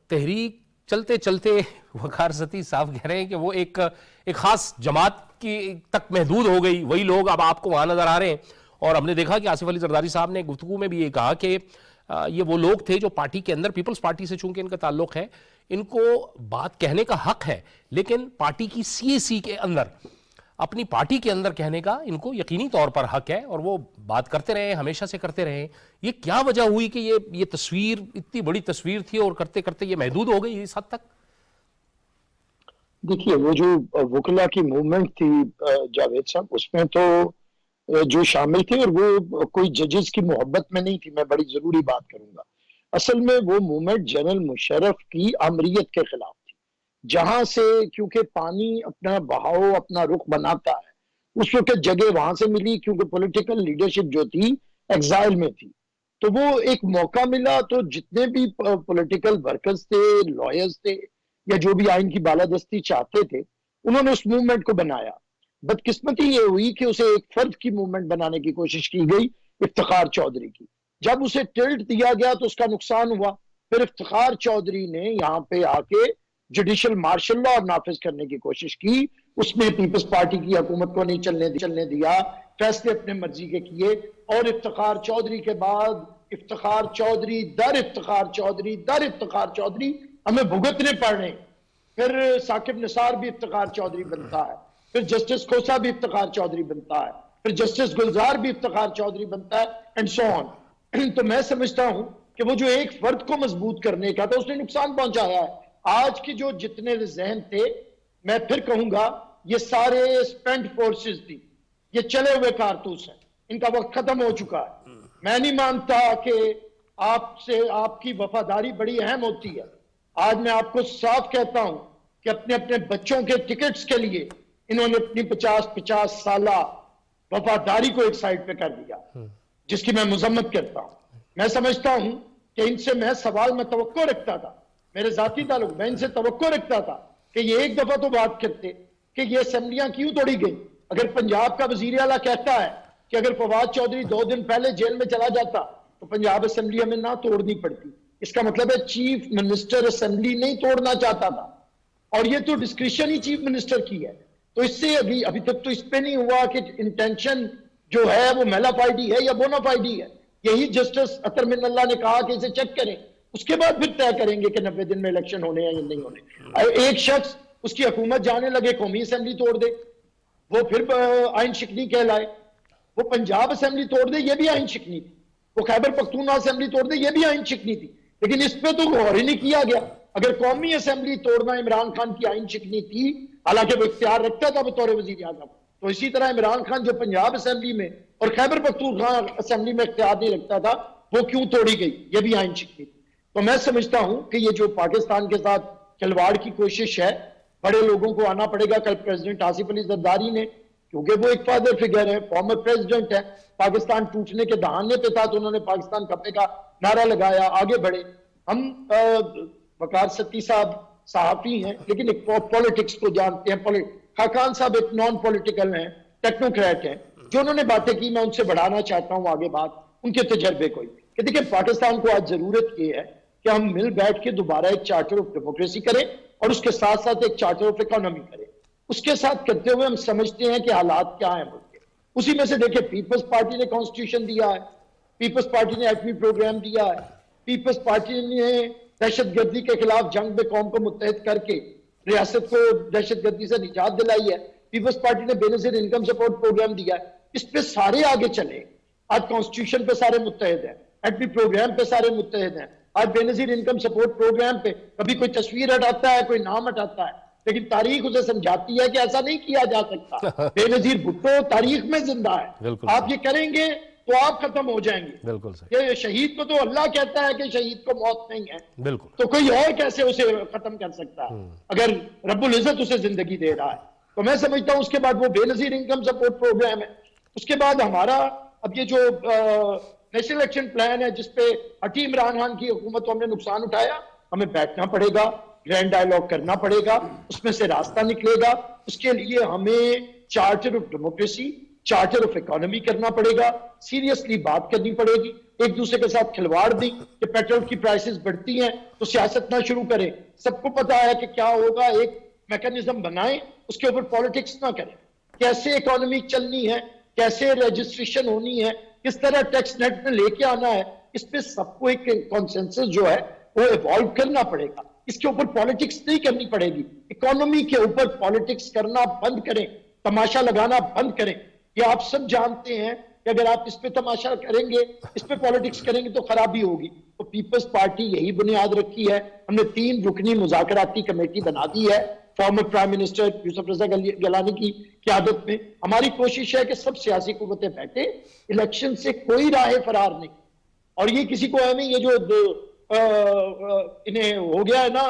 تحریک چلتے چلتے وقار ستی صاحب کہہ رہے ہیں کہ وہ ایک خاص جماعت کی تک محدود ہو گئی. وہی لوگ اب آپ کو وہاں نظر آ رہے ہیں, اور ہم نے دیکھا کہ آصف علی زرداری صاحب نے گفتگو میں بھی یہ کہا کہ یہ وہ لوگ تھے جو پارٹی کے اندر, پیپلز پارٹی سے چونکہ ان کا تعلق ہے, ان کو بات کہنے کا حق ہے, لیکن پارٹی کی سی اے سی کے اندر, اپنی پارٹی کے اندر کہنے کا ان کو یقینی طور پر حق ہے, اور وہ بات کرتے رہے, ہمیشہ سے کرتے رہے. یہ کیا وجہ ہوئی کہ یہ تصویر اتنی بڑی تصویر تھی اور کرتے کرتے یہ محدود ہو گئی اس حد تک؟ دیکھیے, وہ جو وکلا کی موومنٹ تھی جاوید صاحب, اس میں تو جو شامل تھے, اور وہ کوئی ججز کی محبت میں نہیں تھی. میں بڑی ضروری بات کروں گا. اصل میں وہ موومنٹ جنرل مشرف کی آمریت کے خلاف تھی, جہاں سے کیونکہ پانی اپنا بہاؤ اپنا رخ بناتا ہے, اس وقت جگہ وہاں سے ملی کیونکہ پولیٹیکل لیڈرشپ جو تھی ایگزائل میں تھی, تو وہ ایک موقع ملا. تو جتنے بھی پولیٹیکل ورکرز تھے, لائرز تھے, یا جو بھی آئین کی بالادستی چاہتے تھے, انہوں نے اس موومنٹ کو بنایا. بدقسمتی یہ ہوئی کہ اسے ایک فرد کی موومنٹ بنانے کی کوشش کی گئی, افتخار چودھری کی. جب اسے ٹلٹ دیا گیا تو اس کا نقصان ہوا. پھر افتخار چودھری نے یہاں پہ آ کے جوڈیشل مارشل لا نافذ کرنے کی کوشش کی. اس نے پیپلز پارٹی کی حکومت کو نہیں چلنے دیا, فیصلے اپنے مرضی کے کیے, اور افتخار چودھری کے بعد افتخار چودھری در افتخار چودھری در افتخار چودھری ہمیں بھگتنے پڑ رہے ہیں. پھر ثاقب نثار بھی افتخار چودھری بنتا ہے, پھر جسٹس کھوسا بھی افتخار چودھری بنتا ہے, پھر جسٹس گلزار بھی افتخار چودھری بنتا ہے, اینڈ سو آن. تو میں سمجھتا ہوں کہ وہ جو ایک فرد کو مضبوط کرنے کا تھا اس نے نقصان پہنچایا ہے. آج کی جو جتنے ذہن تھے, میں پھر کہوں گا, یہ سارے اسپینڈ فورسز تھی, یہ چلے ہوئے کارتوس ہیں, ان کا وقت ختم ہو چکا ہے. میں نہیں مانتا کہ آپ سے آپ کی وفاداری بڑی اہم ہوتی ہے. آج میں آپ کو صاف کہتا ہوں کہ اپنے اپنے بچوں کے ٹکٹس کے لیے انہوں نے اپنی 50 سالہ وفاداری کو ایک سائڈ پہ کر دیا, جس کی میں مذمت کرتا ہوں. میں سمجھتا ہوں کہ ان سے میں سوال میں توقع رکھتا تھا, میرے ذاتی تعلق میں ان سے توقع رکھتا تھا کہ یہ ایک دفعہ تو بات کرتے کہ یہ اسمبلیاں کیوں توڑی گئی. اگر پنجاب کا وزیر اعلیٰ کہتا ہے کہ اگر فواد چودھری 2 دن پہلے جیل میں چلا جاتا تو پنجاب اسمبلی ہمیں نہ توڑنی پڑتی, اس کا مطلب ہے چیف منسٹر اسمبلی نہیں توڑنا چاہتا تھا، اور یہ تو ڈسکریشن ہی چیف منسٹر کی ہے. تو اس سے ابھی تک تو اس پہ نہیں ہوا کہ انٹینشن جو ہے وہ میلا فائڈی ہے یا بونا فائڈی ہے. یہی جسٹس اطہر من اللہ نے کہا کہ اسے چیک کریں، اس کے بعد پھر طے کریں گے کہ 90 دن میں الیکشن ہونے ہیں یا نہیں ہونے. ایک شخص اس کی حکومت جانے لگے قومی اسمبلی توڑ دے، وہ پھر آئین شکنی کہلائے. وہ پنجاب اسمبلی توڑ دے، یہ بھی آئین شکنی تھی. وہ خیبر پختونخوا اسمبلی توڑ دے، یہ بھی آئین شکنی تھی. لیکن اس پہ تو غور ہی نہیں کیا گیا. اگر قومی اسمبلی توڑنا عمران خان کی آئین شکنی تھی، حالانکہ وہ اختیار رکھتا تھا بطور وزیر اعظم، تو اسی طرح عمران خان جو پنجاب اسمبلی میں اور خیبر پختونخوا اسمبلی میں اختیار نہیں رکھتا تھا، وہ کیوں توڑی گئی؟ یہ بھی آئین شکنی تھی. تو میں سمجھتا ہوں کہ یہ جو پاکستان کے ساتھ کھلواڑ کی کوشش ہے، بڑے لوگوں کو آنا پڑے گا. کل پریزیڈنٹ آصف علی زرداری نے، کیونکہ وہ ایک فادر فگر ہے، فارمر پریزیڈنٹ ہے، پاکستان ٹوٹنے کے دہانے پہ تھا تو انہوں نے پاکستان کپے کا نعرہ لگایا، آگے بڑھے. ہم وقار ستی صاحب صحافی ہیں لیکن ایک پولیٹکس کو جانتے ہیں. خاقان صاحب ایک نان پولیٹیکل ہیں، ٹیکنوکریٹ ہیں. جو انہوں نے باتیں کی میں ان سے بڑھانا چاہتا ہوں آگے بات ان کے تجربے کو. کہ دیکھیں پاکستان کو آج ضرورت یہ ہے کہ ہم مل بیٹھ کے دوبارہ ایک چارٹر آف ڈیموکریسی کریں اور اس کے ساتھ ساتھ ایک چارٹر آف اکانومی کریں. اس کے ساتھ کرتے ہوئے ہم سمجھتے ہیں کہ حالات کیا ہیں ملک کے. اسی میں سے دیکھیں پیپلز پارٹی نے کانسٹیٹیوشن دیا ہے، پیپلز پارٹی نے ایٹمی پروگرام دیا ہے، پیپلز پارٹی نے دہشت گردی کے خلاف جنگ میں قوم کو متحد کر کے ریاست کو دہشت گردی سے نجات دلائی ہے، پیپلز پارٹی نے بے نظیر انکم سپورٹ پروگرام دیا ہے. اس پہ سارے آگے چلے. آج کانسٹیٹیوشن پہ سارے متحد ہیں، ایٹمی پروگرام پہ سارے متحد ہیں. آج بے نظیر انکم سپورٹ پروگرام پہ کبھی کوئی تصویر ہٹاتا ہے، کوئی نام ہٹاتا ہے، لیکن تاریخ اسے سمجھاتی ہے کہ ایسا نہیں کیا جا سکتا. بے نظیر بھٹو تاریخ میں زندہ ہے. آپ یہ کریں گے تو آپ ختم ہو جائیں گے. بالکل کہ شہید کو تو اللہ کہتا ہے کہ شہید کو موت نہیں ہے، بالکل. تو کوئی اور کیسے اسے ختم کر سکتا ہے اگر رب العزت اسے زندگی دے رہا ہے. تو میں سمجھتا ہوں اس کے بعد وہ بے نظیر انکم سپورٹ پروگرام ہے. اس کے بعد ہمارا اب یہ جو نیشنل ایکشن پلان ہے جس پہ ہٹی عمران خان کی حکومت کو ہم نے نقصان اٹھایا، ہمیں بیٹھنا پڑے گا، گرینڈ ڈائیلاگ کرنا پڑے گا، اس میں سے راستہ نکلے گا. اس کے لیے ہمیں charter of democracy, charter of economy کرنا پڑے گا. سیریسلی بات کرنی پڑے گی. ایک دوسرے کے ساتھ کھلواڑ دی کہ پیٹرول کی پرائسز بڑھتی ہیں تو سیاست نہ شروع کریں. سب کو پتا ہے کہ کیا ہوگا، ایک میکنزم بنائیں، اس کے اوپر پالیٹکس نہ کریں. کیسے اکانومی چلنی ہے، کیسے رجسٹریشن ہونی ہے، کس طرح ٹیکس نیٹ میں لے کے آنا ہے، اس پہ سب کو ایک کنسنسس جو ہے وہ ایوالو کرنا پڑے گا. اس کے اوپر پالیٹکس نہیں کرنی پڑے گی. اکانومی کے اوپر پالیٹکس کرنا بند کریں، تماشا لگانا بند کریں. یہ آپ سب جانتے ہیں کہ اگر آپ اس پہ تماشا کریں گے، اس پہ پالیٹکس کریں گے تو خرابی ہوگی. تو پیپلز پارٹی یہی بنیاد رکھی ہے. ہم نے 3 رکنی مذاکراتی کمیٹی بنا دی ہے فارمر پرائم منسٹر یوسف رضا گیلانی کی قیادت میں. ہماری کوشش ہے کہ سب سیاسی قوتیں بیٹھیں. الیکشن سے کوئی راہ فرار نہیں. اور یہ کسی کو ہے نہیں، یہ جو انہیں ہو گیا ہے نا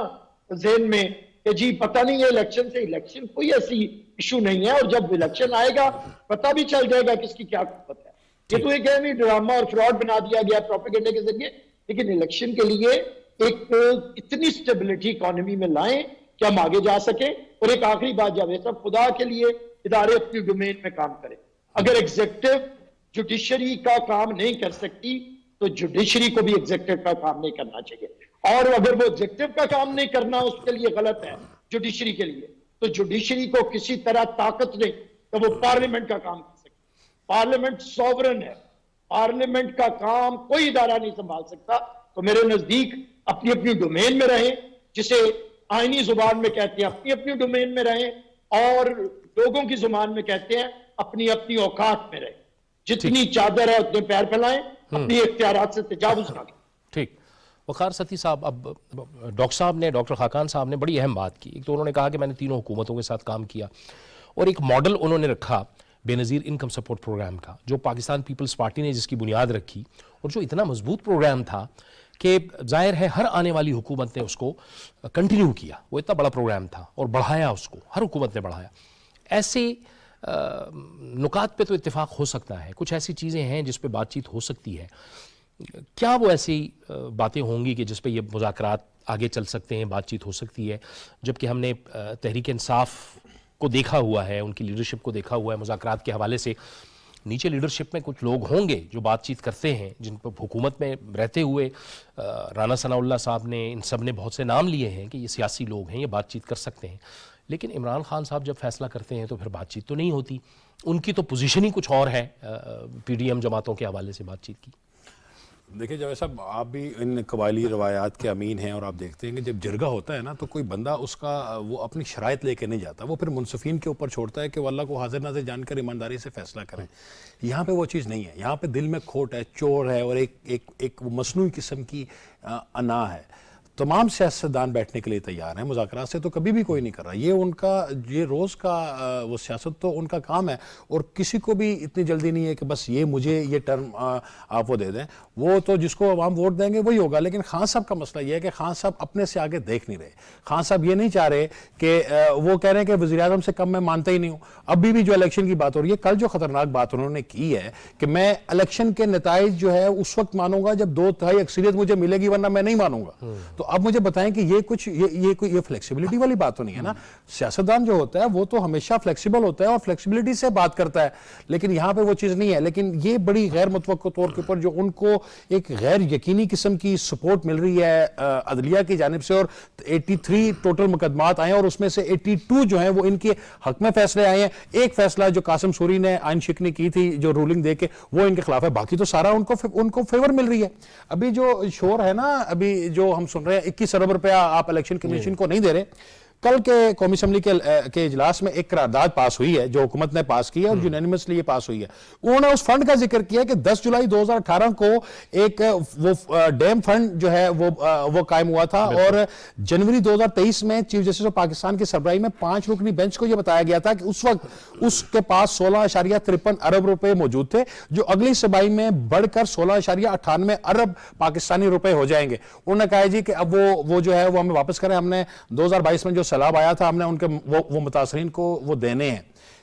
ذہن میں کہ جی پتہ نہیں ہے الیکشن سے، الیکشن کوئی ایسی ایشو نہیں ہے. اور جب الیکشن آئے گا پتہ بھی چل جائے گا کس کی کیا قوت ہے. یہ تو ایک ہے نہیں ڈرامہ اور فراڈ بنا دیا گیا پروپیگنڈے کے ذریعے. لیکن الیکشن کے لیے ایک اتنی سٹیبلٹی اکانومی میں لائیں کہ ہم آگے جا سکیں. اور ایک آخری بات، جب سب خدا کے لیے ادارے اپنی ڈومین میں کام کریں. اگر ایگزیکٹو جوڈیشری کا کام نہیں کر سکتی تو جوڈیشری کو بھی ایگزیکٹو کا کام نہیں کرنا چاہیے. اور اگر وہ ایگزیکٹو کا کام نہیں کرنا اس کے لیے غلط ہے جوڈیشری کے لیے، تو جوڈیشری کو کسی طرح طاقت نہیں تو وہ پارلیمنٹ کا کام کر سکتی. پارلیمنٹ سوورن ہے، پارلیمنٹ کا کام کوئی ادارہ نہیں سنبھال سکتا. تو میرے نزدیک اپنی اپنی ڈومین میں رہیں، جسے آئینی زبان میں کہتے ہیں اپنی اپنی ڈومین میں رہیں، اور لوگوں کی زبان میں کہتے ہیں اپنی اپنی اوقات میں رہیں. جتنی چادر ہے اتنے پیر پھیلائیں، اپنی اختیارات سے تجاوز نہ کریں. ٹھیک. وقار ستی صاحب، اب ڈاکٹر خاقان صاحب نے بڑی اہم بات کی. ایک تو انہوں نے کہا کہ میں نے تینوں حکومتوں کے ساتھ کام کیا، اور ایک ماڈل انہوں نے رکھا بے نظیر انکم سپورٹ پروگرام کا، جو پاکستان پیپلز پارٹی نے جس کی بنیاد رکھی، اور جو اتنا مضبوط پروگرام تھا کہ ظاہر ہے ہر آنے والی حکومت نے اس کو کنٹینیو کیا. وہ اتنا بڑا پروگرام تھا اور بڑھایا اس کو، ہر حکومت نے بڑھایا. ایسے نکات پہ تو اتفاق ہو سکتا ہے، کچھ ایسی چیزیں ہیں جس پہ بات چیت ہو سکتی ہے. کیا وہ ایسی باتیں ہوں گی کہ جس پہ یہ مذاکرات آگے چل سکتے ہیں، بات چیت ہو سکتی ہے؟ جبکہ ہم نے تحریک انصاف کو دیکھا ہوا ہے، ان کی لیڈرشپ کو دیکھا ہوا ہے مذاکرات کے حوالے سے. نیچے لیڈرشپ میں کچھ لوگ ہوں گے جو بات چیت کرتے ہیں, جن پر حکومت میں رہتے ہوئے رانا ثناء اللہ صاحب نے, ان سب نے بہت سے نام لیے ہیں کہ یہ سیاسی لوگ ہیں, یہ بات چیت کر سکتے ہیں. لیکن عمران خان صاحب جب فیصلہ کرتے ہیں تو پھر بات چیت تو نہیں ہوتی. ان کی تو پوزیشن ہی کچھ اور ہے پی ڈی ایم جماعتوں کے حوالے سے بات چیت کی. دیکھیں جاوید صاحب, آپ بھی ان قبائلی روایات کے امین ہیں, اور آپ دیکھتے ہیں کہ جب جرگہ ہوتا ہے نا تو کوئی بندہ اس کا وہ اپنی شرائط لے کے نہیں جاتا, وہ پھر منصفین کے اوپر چھوڑتا ہے کہ وہ اللہ کو حاضر ناظر جان کر ایمانداری سے فیصلہ کریں. یہاں پہ وہ چیز نہیں ہے, یہاں پہ دل میں کھوٹ ہے, چور ہے, اور ایک مصنوعی قسم کی انا ہے. تمام سیاستدان بیٹھنے کے لیے تیار ہیں, مذاکرات سے تو کبھی بھی کوئی نہیں کر رہا. یہ ان کا یہ روز کا وہ سیاست تو ان کا کام ہے, اور کسی کو بھی اتنی جلدی نہیں ہے کہ بس یہ مجھے یہ ٹرم آپ وہ دے دیں. وہ تو جس کو عوام ووٹ دیں گے وہی ہوگا. لیکن خان صاحب کا مسئلہ یہ ہے کہ خان صاحب اپنے سے آگے دیکھ نہیں رہے. خان صاحب یہ نہیں چاہ رہے کہ وہ کہہ رہے ہیں کہ وزیر اعظم سے کم میں مانتا ہی نہیں ہوں. ابھی بھی جو الیکشن کی بات ہو رہی ہے, کل جو خطرناک بات انہوں نے کی ہے کہ میں الیکشن کے نتائج جو ہے اس وقت مانوں گا جب 2/3 اکثریت مجھے ملے گی, ورنہ میں نہیں مانوں گا. تو اب مجھے بتائیں کہ یہ فلیکسیبلٹی والی بات تو نہیں ہے نا. سیاستدان جو ہوتا ہے وہ تو ہمیشہ فلیکسیبل ہوتا ہے اور فلیکسیبلٹی سے بات کرتا ہے, لیکن یہاں پہ وہ چیز نہیں ہے. لیکن یہ بڑی غیر متوقع طور کے اوپر جو ان کو ایک غیر یقینی قسم کی سپورٹ مل رہی ہے عدلیہ کی جانب سے, اور 83 ٹوٹل مقدمات آئے ہیں اور اس میں سے 82 جو ہیں وہ ان کے حق میں فیصلے آئے ہیں. ایک فیصلہ جو قاسم سوری نے آئین شکنی کی تھی جو رولنگ دے کے, وہ ان کے خلاف ہے. باقی تو سارا ان کو فیور مل رہی ہے. ابھی جو شور ہے نا, ابھی جو ہم سن رہے ہیں 21 ارب روپیہ آپ الیکشن کمیشن کو نہیں دے رہے. کل کے قومی اسمبلی کے اجلاس میں ایک قرارداد پاس ہوئی ہے جو حکومت نے پاس کی ہے, اور یونینیمسلی یہ پاس ہوئی ہے. انہوں نے اس فنڈ کا ذکر کیا کہ 10 جولائی 2018 کو ایک وہ ڈیم فنڈ جو ہے وہ قائم ہوا تھا, اور جنوری 2023 میں چیف جسٹس آف پاکستان کی سربراہی میں 5 رکنی بینچ کو یہ بتایا گیا تھا کہ اس وقت اس کے پاس 16.53 ارب روپے موجود تھے, جو اگلی سربراہی میں بڑھ کر 16.98 ارب پاکستانی روپے ہو جائیں گے. انہوں نے کہا جی کہ اب وہ جو ہے وہ ہمیں واپس کریں. ہم نے 2022 میں جو سیلاب آیا تھا, ہم نے ان کے وہ متاثرین کو وہ دینے ہیں.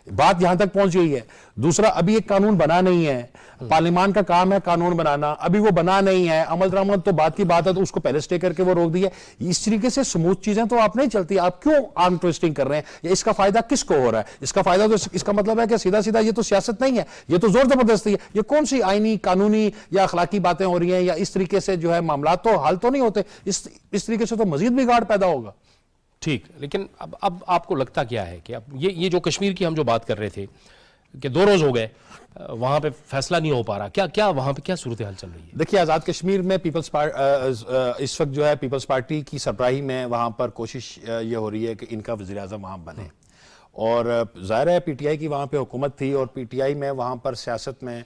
بات یہاں تک پہنچ گئی ہے. دوسرا, ابھی ایک قانون بنا نہیں ہے, پارلیمان کا کام ہے قانون بنانا, ابھی وہ بنا نہیں ہے. عمل درآمد تو بات کی بات ہے, تو اس کو پہلے سٹے کر کے وہ روک دیا. اس طریقے سے سموتھ چیزیں تو آپ نہیں چلتی. آپ کیوں آرم ٹویسٹنگ کر رہے ہیں؟ یا اس کا فائدہ کس کو ہو رہا ہے؟ اس کا فائدہ تو اس کا مطلب ہے کہ سیدھا سیدھا یہ تو سیاست نہیں ہے, یہ تو زور زبردستی ہے. یہ کون سی آئینی قانونی یا اخلاقی باتیں ہو رہی ہیں, یا اس طریقے سے جو ہے معاملات تو حل تو نہیں ہوتے. اس طریقے سے تو مزید بگاڑ پیدا ہوگا. ٹھیک, لیکن اب آپ کو لگتا کیا ہے کہ اب یہ جو کشمیر کی ہم جو بات کر رہے تھے کہ 2 روز ہو گئے, وہاں پہ فیصلہ نہیں ہو پا رہا, کیا وہاں پہ کیا صورتحال چل رہی ہے؟ دیکھیے, آزاد کشمیر میں اس وقت جو ہے پیپلز پارٹی کی سربراہی میں وہاں پر کوشش یہ ہو رہی ہے کہ ان کا وزیر اعظم وہاں بنے, اور ظاہر ہے پی ٹی آئی کی وہاں پہ حکومت تھی, اور پی ٹی آئی میں وہاں پر سیاست میں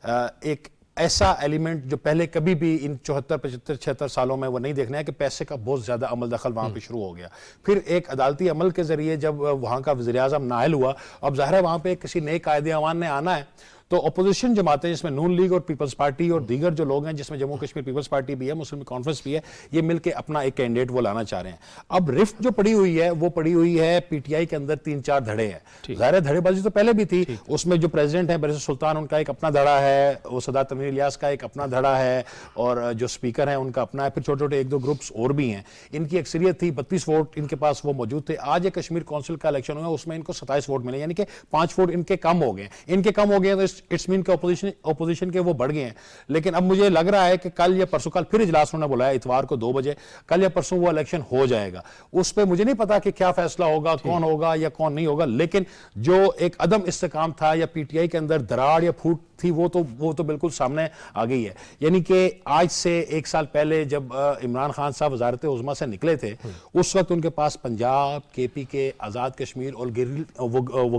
ایک ایسا ایلیمنٹ جو پہلے کبھی بھی ان 74 75 76 سالوں میں وہ نہیں دیکھنا ہے کہ پیسے کا بہت زیادہ عمل دخل وہاں پہ شروع ہو گیا. پھر ایک عدالتی عمل کے ذریعے جب وہاں کا وزیر اعظم نائل ہوا, اب ظاہر ہے وہاں پہ کسی نئے قائد اعوان نے آنا ہے, تو اپوزیشن جماعتیں جس میں نون لیگ اور پیپلز پارٹی اور دیگر جو لوگ ہیں, جس میں جموں کشمیر پیپلز پارٹی بھی ہے, مسلم کانفرنس بھی ہے, یہ مل کے اپنا ایک کینڈیڈیٹ وہ لانا چاہ رہے ہیں. اب رفت جو پڑی ہوئی ہے وہ پڑی ہوئی ہے پی ٹی آئی کے اندر 3-4 دھڑے ہیں. ظاہر دھڑے بازی تو پہلے بھی تھی, اس میں جو پریزیڈنٹ ہے بیرسٹر سلطان, ان کا ایک اپنا دھڑا ہے, وہ صدارت امیر الیاس کا ایک اپنا دھڑا ہے, اور جو سپیکر ہیں ان کا اپنا ہے. پھر چھوٹے چھوٹے 1-2 گروپس اور بھی ہیں. ان کی اکثریت تھی, 32 ووٹ ان کے پاس وہ موجود تھے. آج ایک کشمیر کونسل کا الیکشن ہوا, اس میں ان کو 27 ووٹ ملے, یعنی کہ 5 ووٹ ان کے کم ہو گئے. تو اٹس مین کہ اپوزیشن کے وہ بڑھ گئے ہیں. لیکن اب مجھے لگ رہا ہے کہ کل یا پرسوں, کل پھر اجلاس انہوں نے بلایا اتوار کو 2 بجے, کل یا پرسوں وہ الیکشن ہو جائے گا. اس پہ مجھے نہیں پتا کہ کیا فیصلہ ہوگا, کون ہوگا یا کون نہیں ہوگا, لیکن جو ایک عدم استحکام تھا یا پی ٹی آئی کے اندر دراڑ یا پھوٹ تھی, وہ تو بالکل سامنے آ گئی ہے. یعنی کہ آج سے 1 سال پہلے جب عمران خان صاحب وزارت عظمیٰ سے نکلے تھے, اس وقت ان کے پاس پنجاب, کے پی کے, آزاد کشمیر اور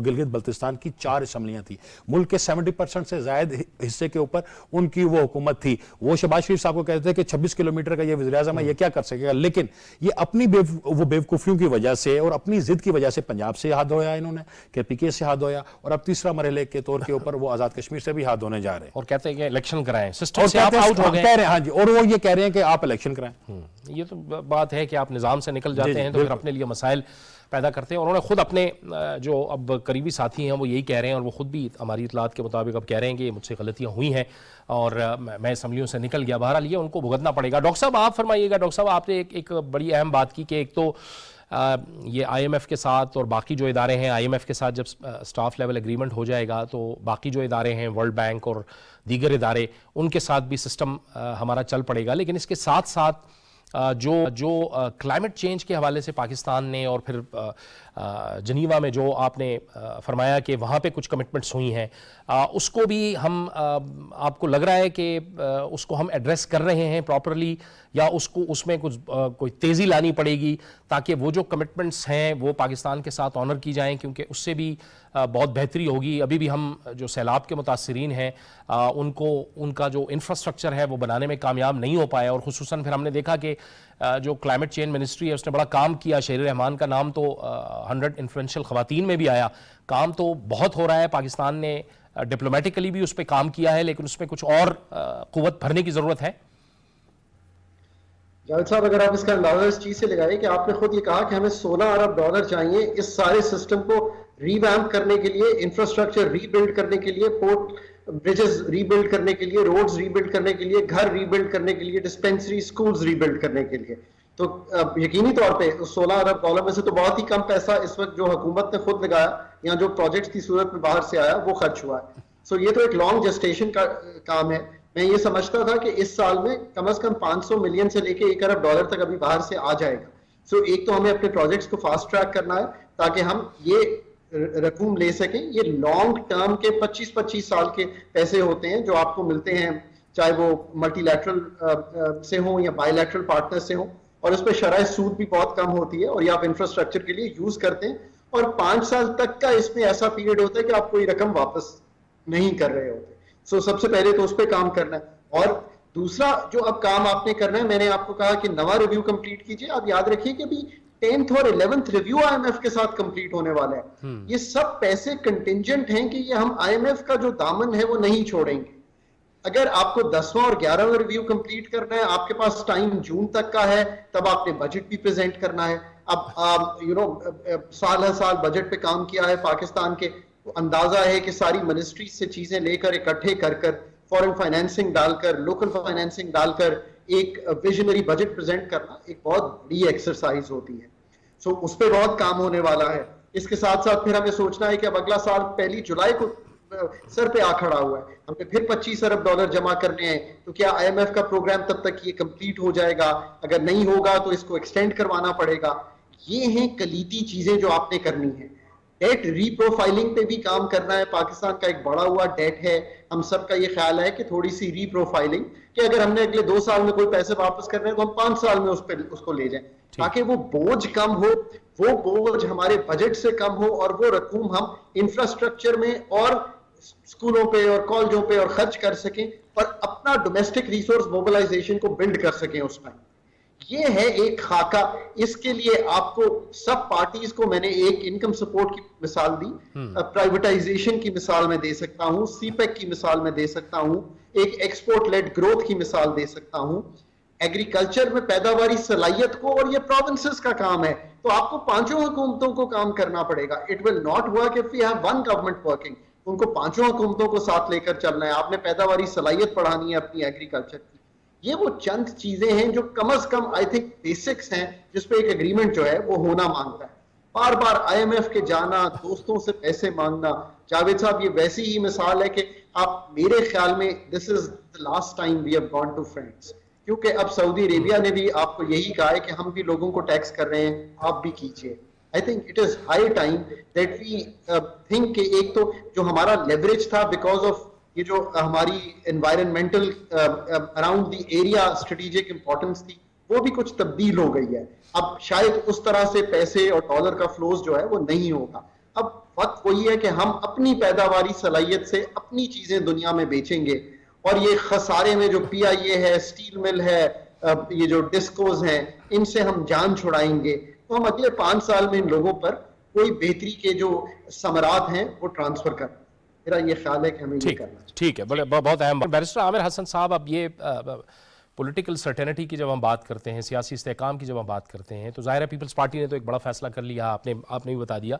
گلگت بلتستان کی 4 اسمبلیاں تھیں. ملک کے 70% سے زائد حصے کے اوپر ان کی وہ حکومت تھی. وہ شہباز شریف صاحب کو کہتے تھے کہ 26 کلومیٹر کا یہ وزیر اعظم ہے, یہ کیا کر سکے گا. لیکن یہ اپنی بیوقوفیوں کی وجہ سے اور اپنی ضد کی وجہ سے پنجاب سے ہاتھ دھویا انہوں نے, کے پی کے سے ہاتھ دھویا, اور اب تیسرا مرحلے کے طور کے اوپر وہ آزاد کشمیر سے بھی ہاتھ دھونے جا رہے ہیں. اور کہتے ہیں کہ الیکشن کرائیں, سسٹم سے آپ آؤٹ ہو گئے. ہاں جی, اور وہ یہ کہہ رہے ہیں کہ آپ الیکشن کرائیں. یہ تو بات ہے کہ آپ نظام سے نکل جاتے ہیں تو پھر اپنے لیے مسائل پیدا کرتے ہیں. اور انہوں نے خود اپنے جو اب قریبی ساتھی ہیں وہ یہی کہہ رہے ہیں, اور وہ خود بھی ہماری اطلاعات کے مطابق اب کہہ رہے ہیں کہ مجھ سے غلطیاں ہوئی ہیں اور میں اسمبلیوں سے نکل گیا. بہرحال یہ ان کو بھگتنا پڑے گا. ڈاکٹر صاحب آپ فرمائیے گا. ڈاکٹر صاحب آپ نے ایک بڑی اہم بات کی کہ ایک تو یہ آئی ایم ایف کے ساتھ اور باقی جو ادارے ہیں, آئی ایم ایف کے ساتھ جب اسٹاف لیول ایگریمنٹ ہو جائے گا تو باقی جو ادارے ہیں, ورلڈ بینک اور دیگر ادارے, ان کے ساتھ بھی سسٹم ہمارا چل پڑے گا. لیکن اس کے ساتھ ساتھ جو کلائمیٹ چینج کے حوالے سے پاکستان نے اور پھر جنیوا میں جو آپ نے فرمایا کہ وہاں پہ کچھ کمٹمنٹس ہوئی ہیں, اس کو بھی ہم آپ کو لگ رہا ہے کہ اس کو ہم ایڈریس کر رہے ہیں پراپرلی, یا اس میں کچھ کوئی تیزی لانی پڑے گی تاکہ وہ جو کمٹمنٹس ہیں وہ پاکستان کے ساتھ آنر کی جائیں, کیونکہ اس سے بھی بہت بہتری ہوگی. ابھی بھی ہم جو سیلاب کے متاثرین ہیں ان کا جو انفراسٹرکچر ہے وہ بنانے میں کامیاب نہیں ہو پایا, اور خصوصاً پھر ہم نے دیکھا کہ جو کلائمیٹ چینج منسٹری ہے اس نے بڑا کام کیا. شہری رحمان کا نام تو 100 انفلوئنشل خواتین میں بھی آیا. کام تو بہت ہو رہا ہے, پاکستان نے ڈپلومیٹکلی بھی اس پہ کام کیا ہے, لیکن اس میں کچھ اور قوت بھرنے کی ضرورت ہے. جاوید صاحب, اگر آپ اس کا اندازہ اس چیز سے لگائیں کہ آپ نے خود یہ کہا کہ ہمیں $16 ارب چاہیے اس سارے سسٹم کو ری ویمپ کرنے کے لیے, انفراسٹرکچر ری بلڈ کرنے کے لیے, پورٹ برجز ری بلڈ کرنے کے لیے, روڈز ری بلڈ کرنے کے لیے, گھر ری بلڈ کرنے کے لیے, ڈسپینسری, سکولز ری بلڈ کرنے کے لیے. تو یقینی طور پہ $16 ارب میں سے تو بہت ہی کم پیسہ اس وقت جو حکومت نے خود لگایا یا جو پروجیکٹس کی صورت میں باہر سے آیا وہ خرچ ہوا ہے. سو یہ تو ایک لانگ جسٹیشن کا کام ہے. میں یہ سمجھتا تھا کہ اس سال میں کم از کم 500 ملین سے لے کے $1 ارب تک ابھی باہر سے آ جائے گا. سو ایک تو ہمیں اپنے پروجیکٹس کو فاسٹ ٹریک کرنا ہے تاکہ ہم یہ رقوم لے سکیں. یہ لانگ ٹرم کے 25 سال کے پیسے ہوتے ہیں جو آپ کو ملتے ہیں, چاہے وہ ملٹی لیٹرل سے ہوں یا بائی لیٹرل پارٹنر سے ہوں, اور اس پہ شرح سود بھی بہت کم ہوتی ہے, اور یہ آپ انفراسٹرکچر کے لیے یوز کرتے ہیں, اور 5 سال تک کا اس میں ایسا پیریڈ ہوتا ہے کہ آپ کوئی رقم واپس نہیں کر رہے ہوتے. سو سب سے پہلے تو اس پہ کام کرنا ہے. اور دوسرا جو اب کام آپ نے کرنا ہے, میں نے آپ کو کہا کہ نواں ریویو کمپلیٹ کیجئے. آپ یاد رکھیے کہ ابھی 10th اور 11th review I am F کے ساتھ کمپلیٹ ہونے والا ہے. یہ سب پیسے کنٹینجنٹ ہیں کہ یہ ہم آئی ایم ایف کا جو دامن ہے وہ نہیں چھوڑیں گے. اگر آپ کو 10واں اور 11واں ریویو کمپلیٹ کرنا ہے, آپ کے پاس ٹائم جون تک کا ہے, تب آپ نے بجٹ بھی پریزنٹ کرنا ہے. اب سال ہر سال بجٹ پہ کام کیا ہے پاکستان کے, اندازہ ہے کہ ساری منسٹری سے چیزیں لے کر اکٹھے کر فورن فائنینسنگ ڈال کر, لوکل فائنینسنگ ڈال کر ایک ویژنری بجٹ پریزنٹ کرنا ایک بہت بڑی ایکسرسائز ہوتی ہے. سو اس پہ بہت کام ہونے والا ہے. اس کے ساتھ ساتھ پھر ہمیں سوچنا ہے کہ اب اگلا سال 1 جولائی کو سر پہ آ کھڑا ہوا ہے, ہم نے پھر $25 ارب جمع کرنے ہیں. تو کیا آئی ایم ایف کا پروگرام تب تک یہ کمپلیٹ ہو جائے گا؟ اگر نہیں ہوگا تو اس کو ایکسٹینڈ کروانا پڑے گا. یہ ہیں کلیدی چیزیں جو آپ نے کرنی ہیں. ڈیٹ ری پروفائلنگ پہ بھی کام کرنا ہے. پاکستان کا ایک بڑا ہوا ڈیٹ ہے. ہم سب کا یہ خیال ہے کہ تھوڑی سی ری پروفائلنگ, کہ اگر ہم نے اگلے 2 سال میں کوئی پیسے واپس کرنے ہیں تو ہم 5 سال میں اس کو لے جائیں, تاکہ وہ بوجھ کم ہو, وہ بوجھ ہمارے بجٹ سے کم ہو, اور وہ رقوم ہم انفراسٹرکچر میں اور اسکولوں پہ اور کالجوں پہ اور خرچ کر سکیں, اور اپنا ڈومیسٹک ریسورس موبلائزیشن کو بلڈ کر سکیں اس میں. یہ ہے ایک خاکہ. اس کے لیے آپ کو سب پارٹیز کو میں نے ایک انکم سپورٹ کی مثال دی, پرائیویٹائزیشن کی مثال میں دے سکتا ہوں, سی پیک کی مثال میں دے سکتا ہوں, ایک ایکسپورٹ لیڈ گروتھ کی مثال دے سکتا ہوں. ایگریکلچر میں پیداواری صلاحیت کو, اور یہ پروونسز کا کام ہے, تو آپ کو 5 حکومتوں کو کام کرنا پڑے گا. It will not work if we have one government working. ان کو 5 حکومتوں کو ساتھ لے کر چلنا ہے. آپ نے پیداواری صلاحیت بڑھانی ہے اپنی ایگریکلچر کی. یہ وہ چند چیزیں ہیں جو کم از کم آئی تھنک بیسکس ہیں جس پہ ایک اگریمنٹ جو ہے وہ ہونا مانگتا ہے. بار بار آئی ایم ایف کے جانا, دوستوں سے پیسے مانگنا, جاوید صاحب یہ ویسی ہی مثال ہے کہ آپ, میرے خیال میں دس از the last time we have gone to friends, کیونکہ اب سعودی عربیہ نے بھی آپ کو یہی کہا ہے کہ ہم بھی لوگوں کو ٹیکس کر رہے ہیں, آپ بھی کیجئے. I think it is high time that we think کہ ایک تو جو ہمارا لیوریج تھا because of یہ جو ہماری environmental around the area strategic importance تھی, وہ بھی کچھ تبدیل ہو گئی ہے. اب شاید اس طرح سے پیسے اور ڈالر کا فلوز جو ہے وہ نہیں ہوگا. اب وقت وہی ہے کہ ہم اپنی پیداواری صلاحیت سے اپنی چیزیں دنیا میں بیچیں گے, اور یہ خسارے میں جو پی آئی اے ہے, اسٹیل مل ہے, یہ جو ڈسکوز ہیں, ان سے ہم جان چھڑائیں گے, تو ہم اگلے 5 سال میں ان لوگوں پر کوئی بہتری کے جو ثمرات ہیں وہ ٹرانسفر کریں. میرا یہ خیال ہے کہ ہمیں یہ کرنا ہے. ٹھیک ہے, بہت اہم. بیرسٹر عامر حسن صاحب, اب یہ پولیٹیکل سرٹینٹی کی جب ہم بات کرتے ہیں, سیاسی استحکام کی جب ہم بات کرتے ہیں, تو ظاہر ہے پیپلز پارٹی نے تو ایک بڑا فیصلہ کر لیا. آپ نے بھی بتا دیا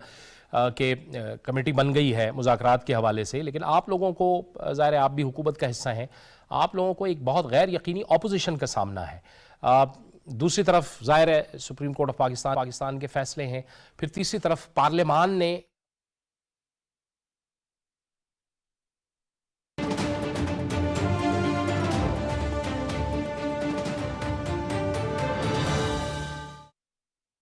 کہ کمیٹی بن گئی ہے مذاکرات کے حوالے سے, لیکن آپ لوگوں کو ظاہر ہے آپ بھی حکومت کا حصہ ہیں, آپ لوگوں کو ایک بہت غیر یقینی اپوزیشن کا سامنا ہے. دوسری طرف ظاہر ہے سپریم کورٹ آف پاکستان کے فیصلے ہیں, پھر تیسری طرف پارلیمان نے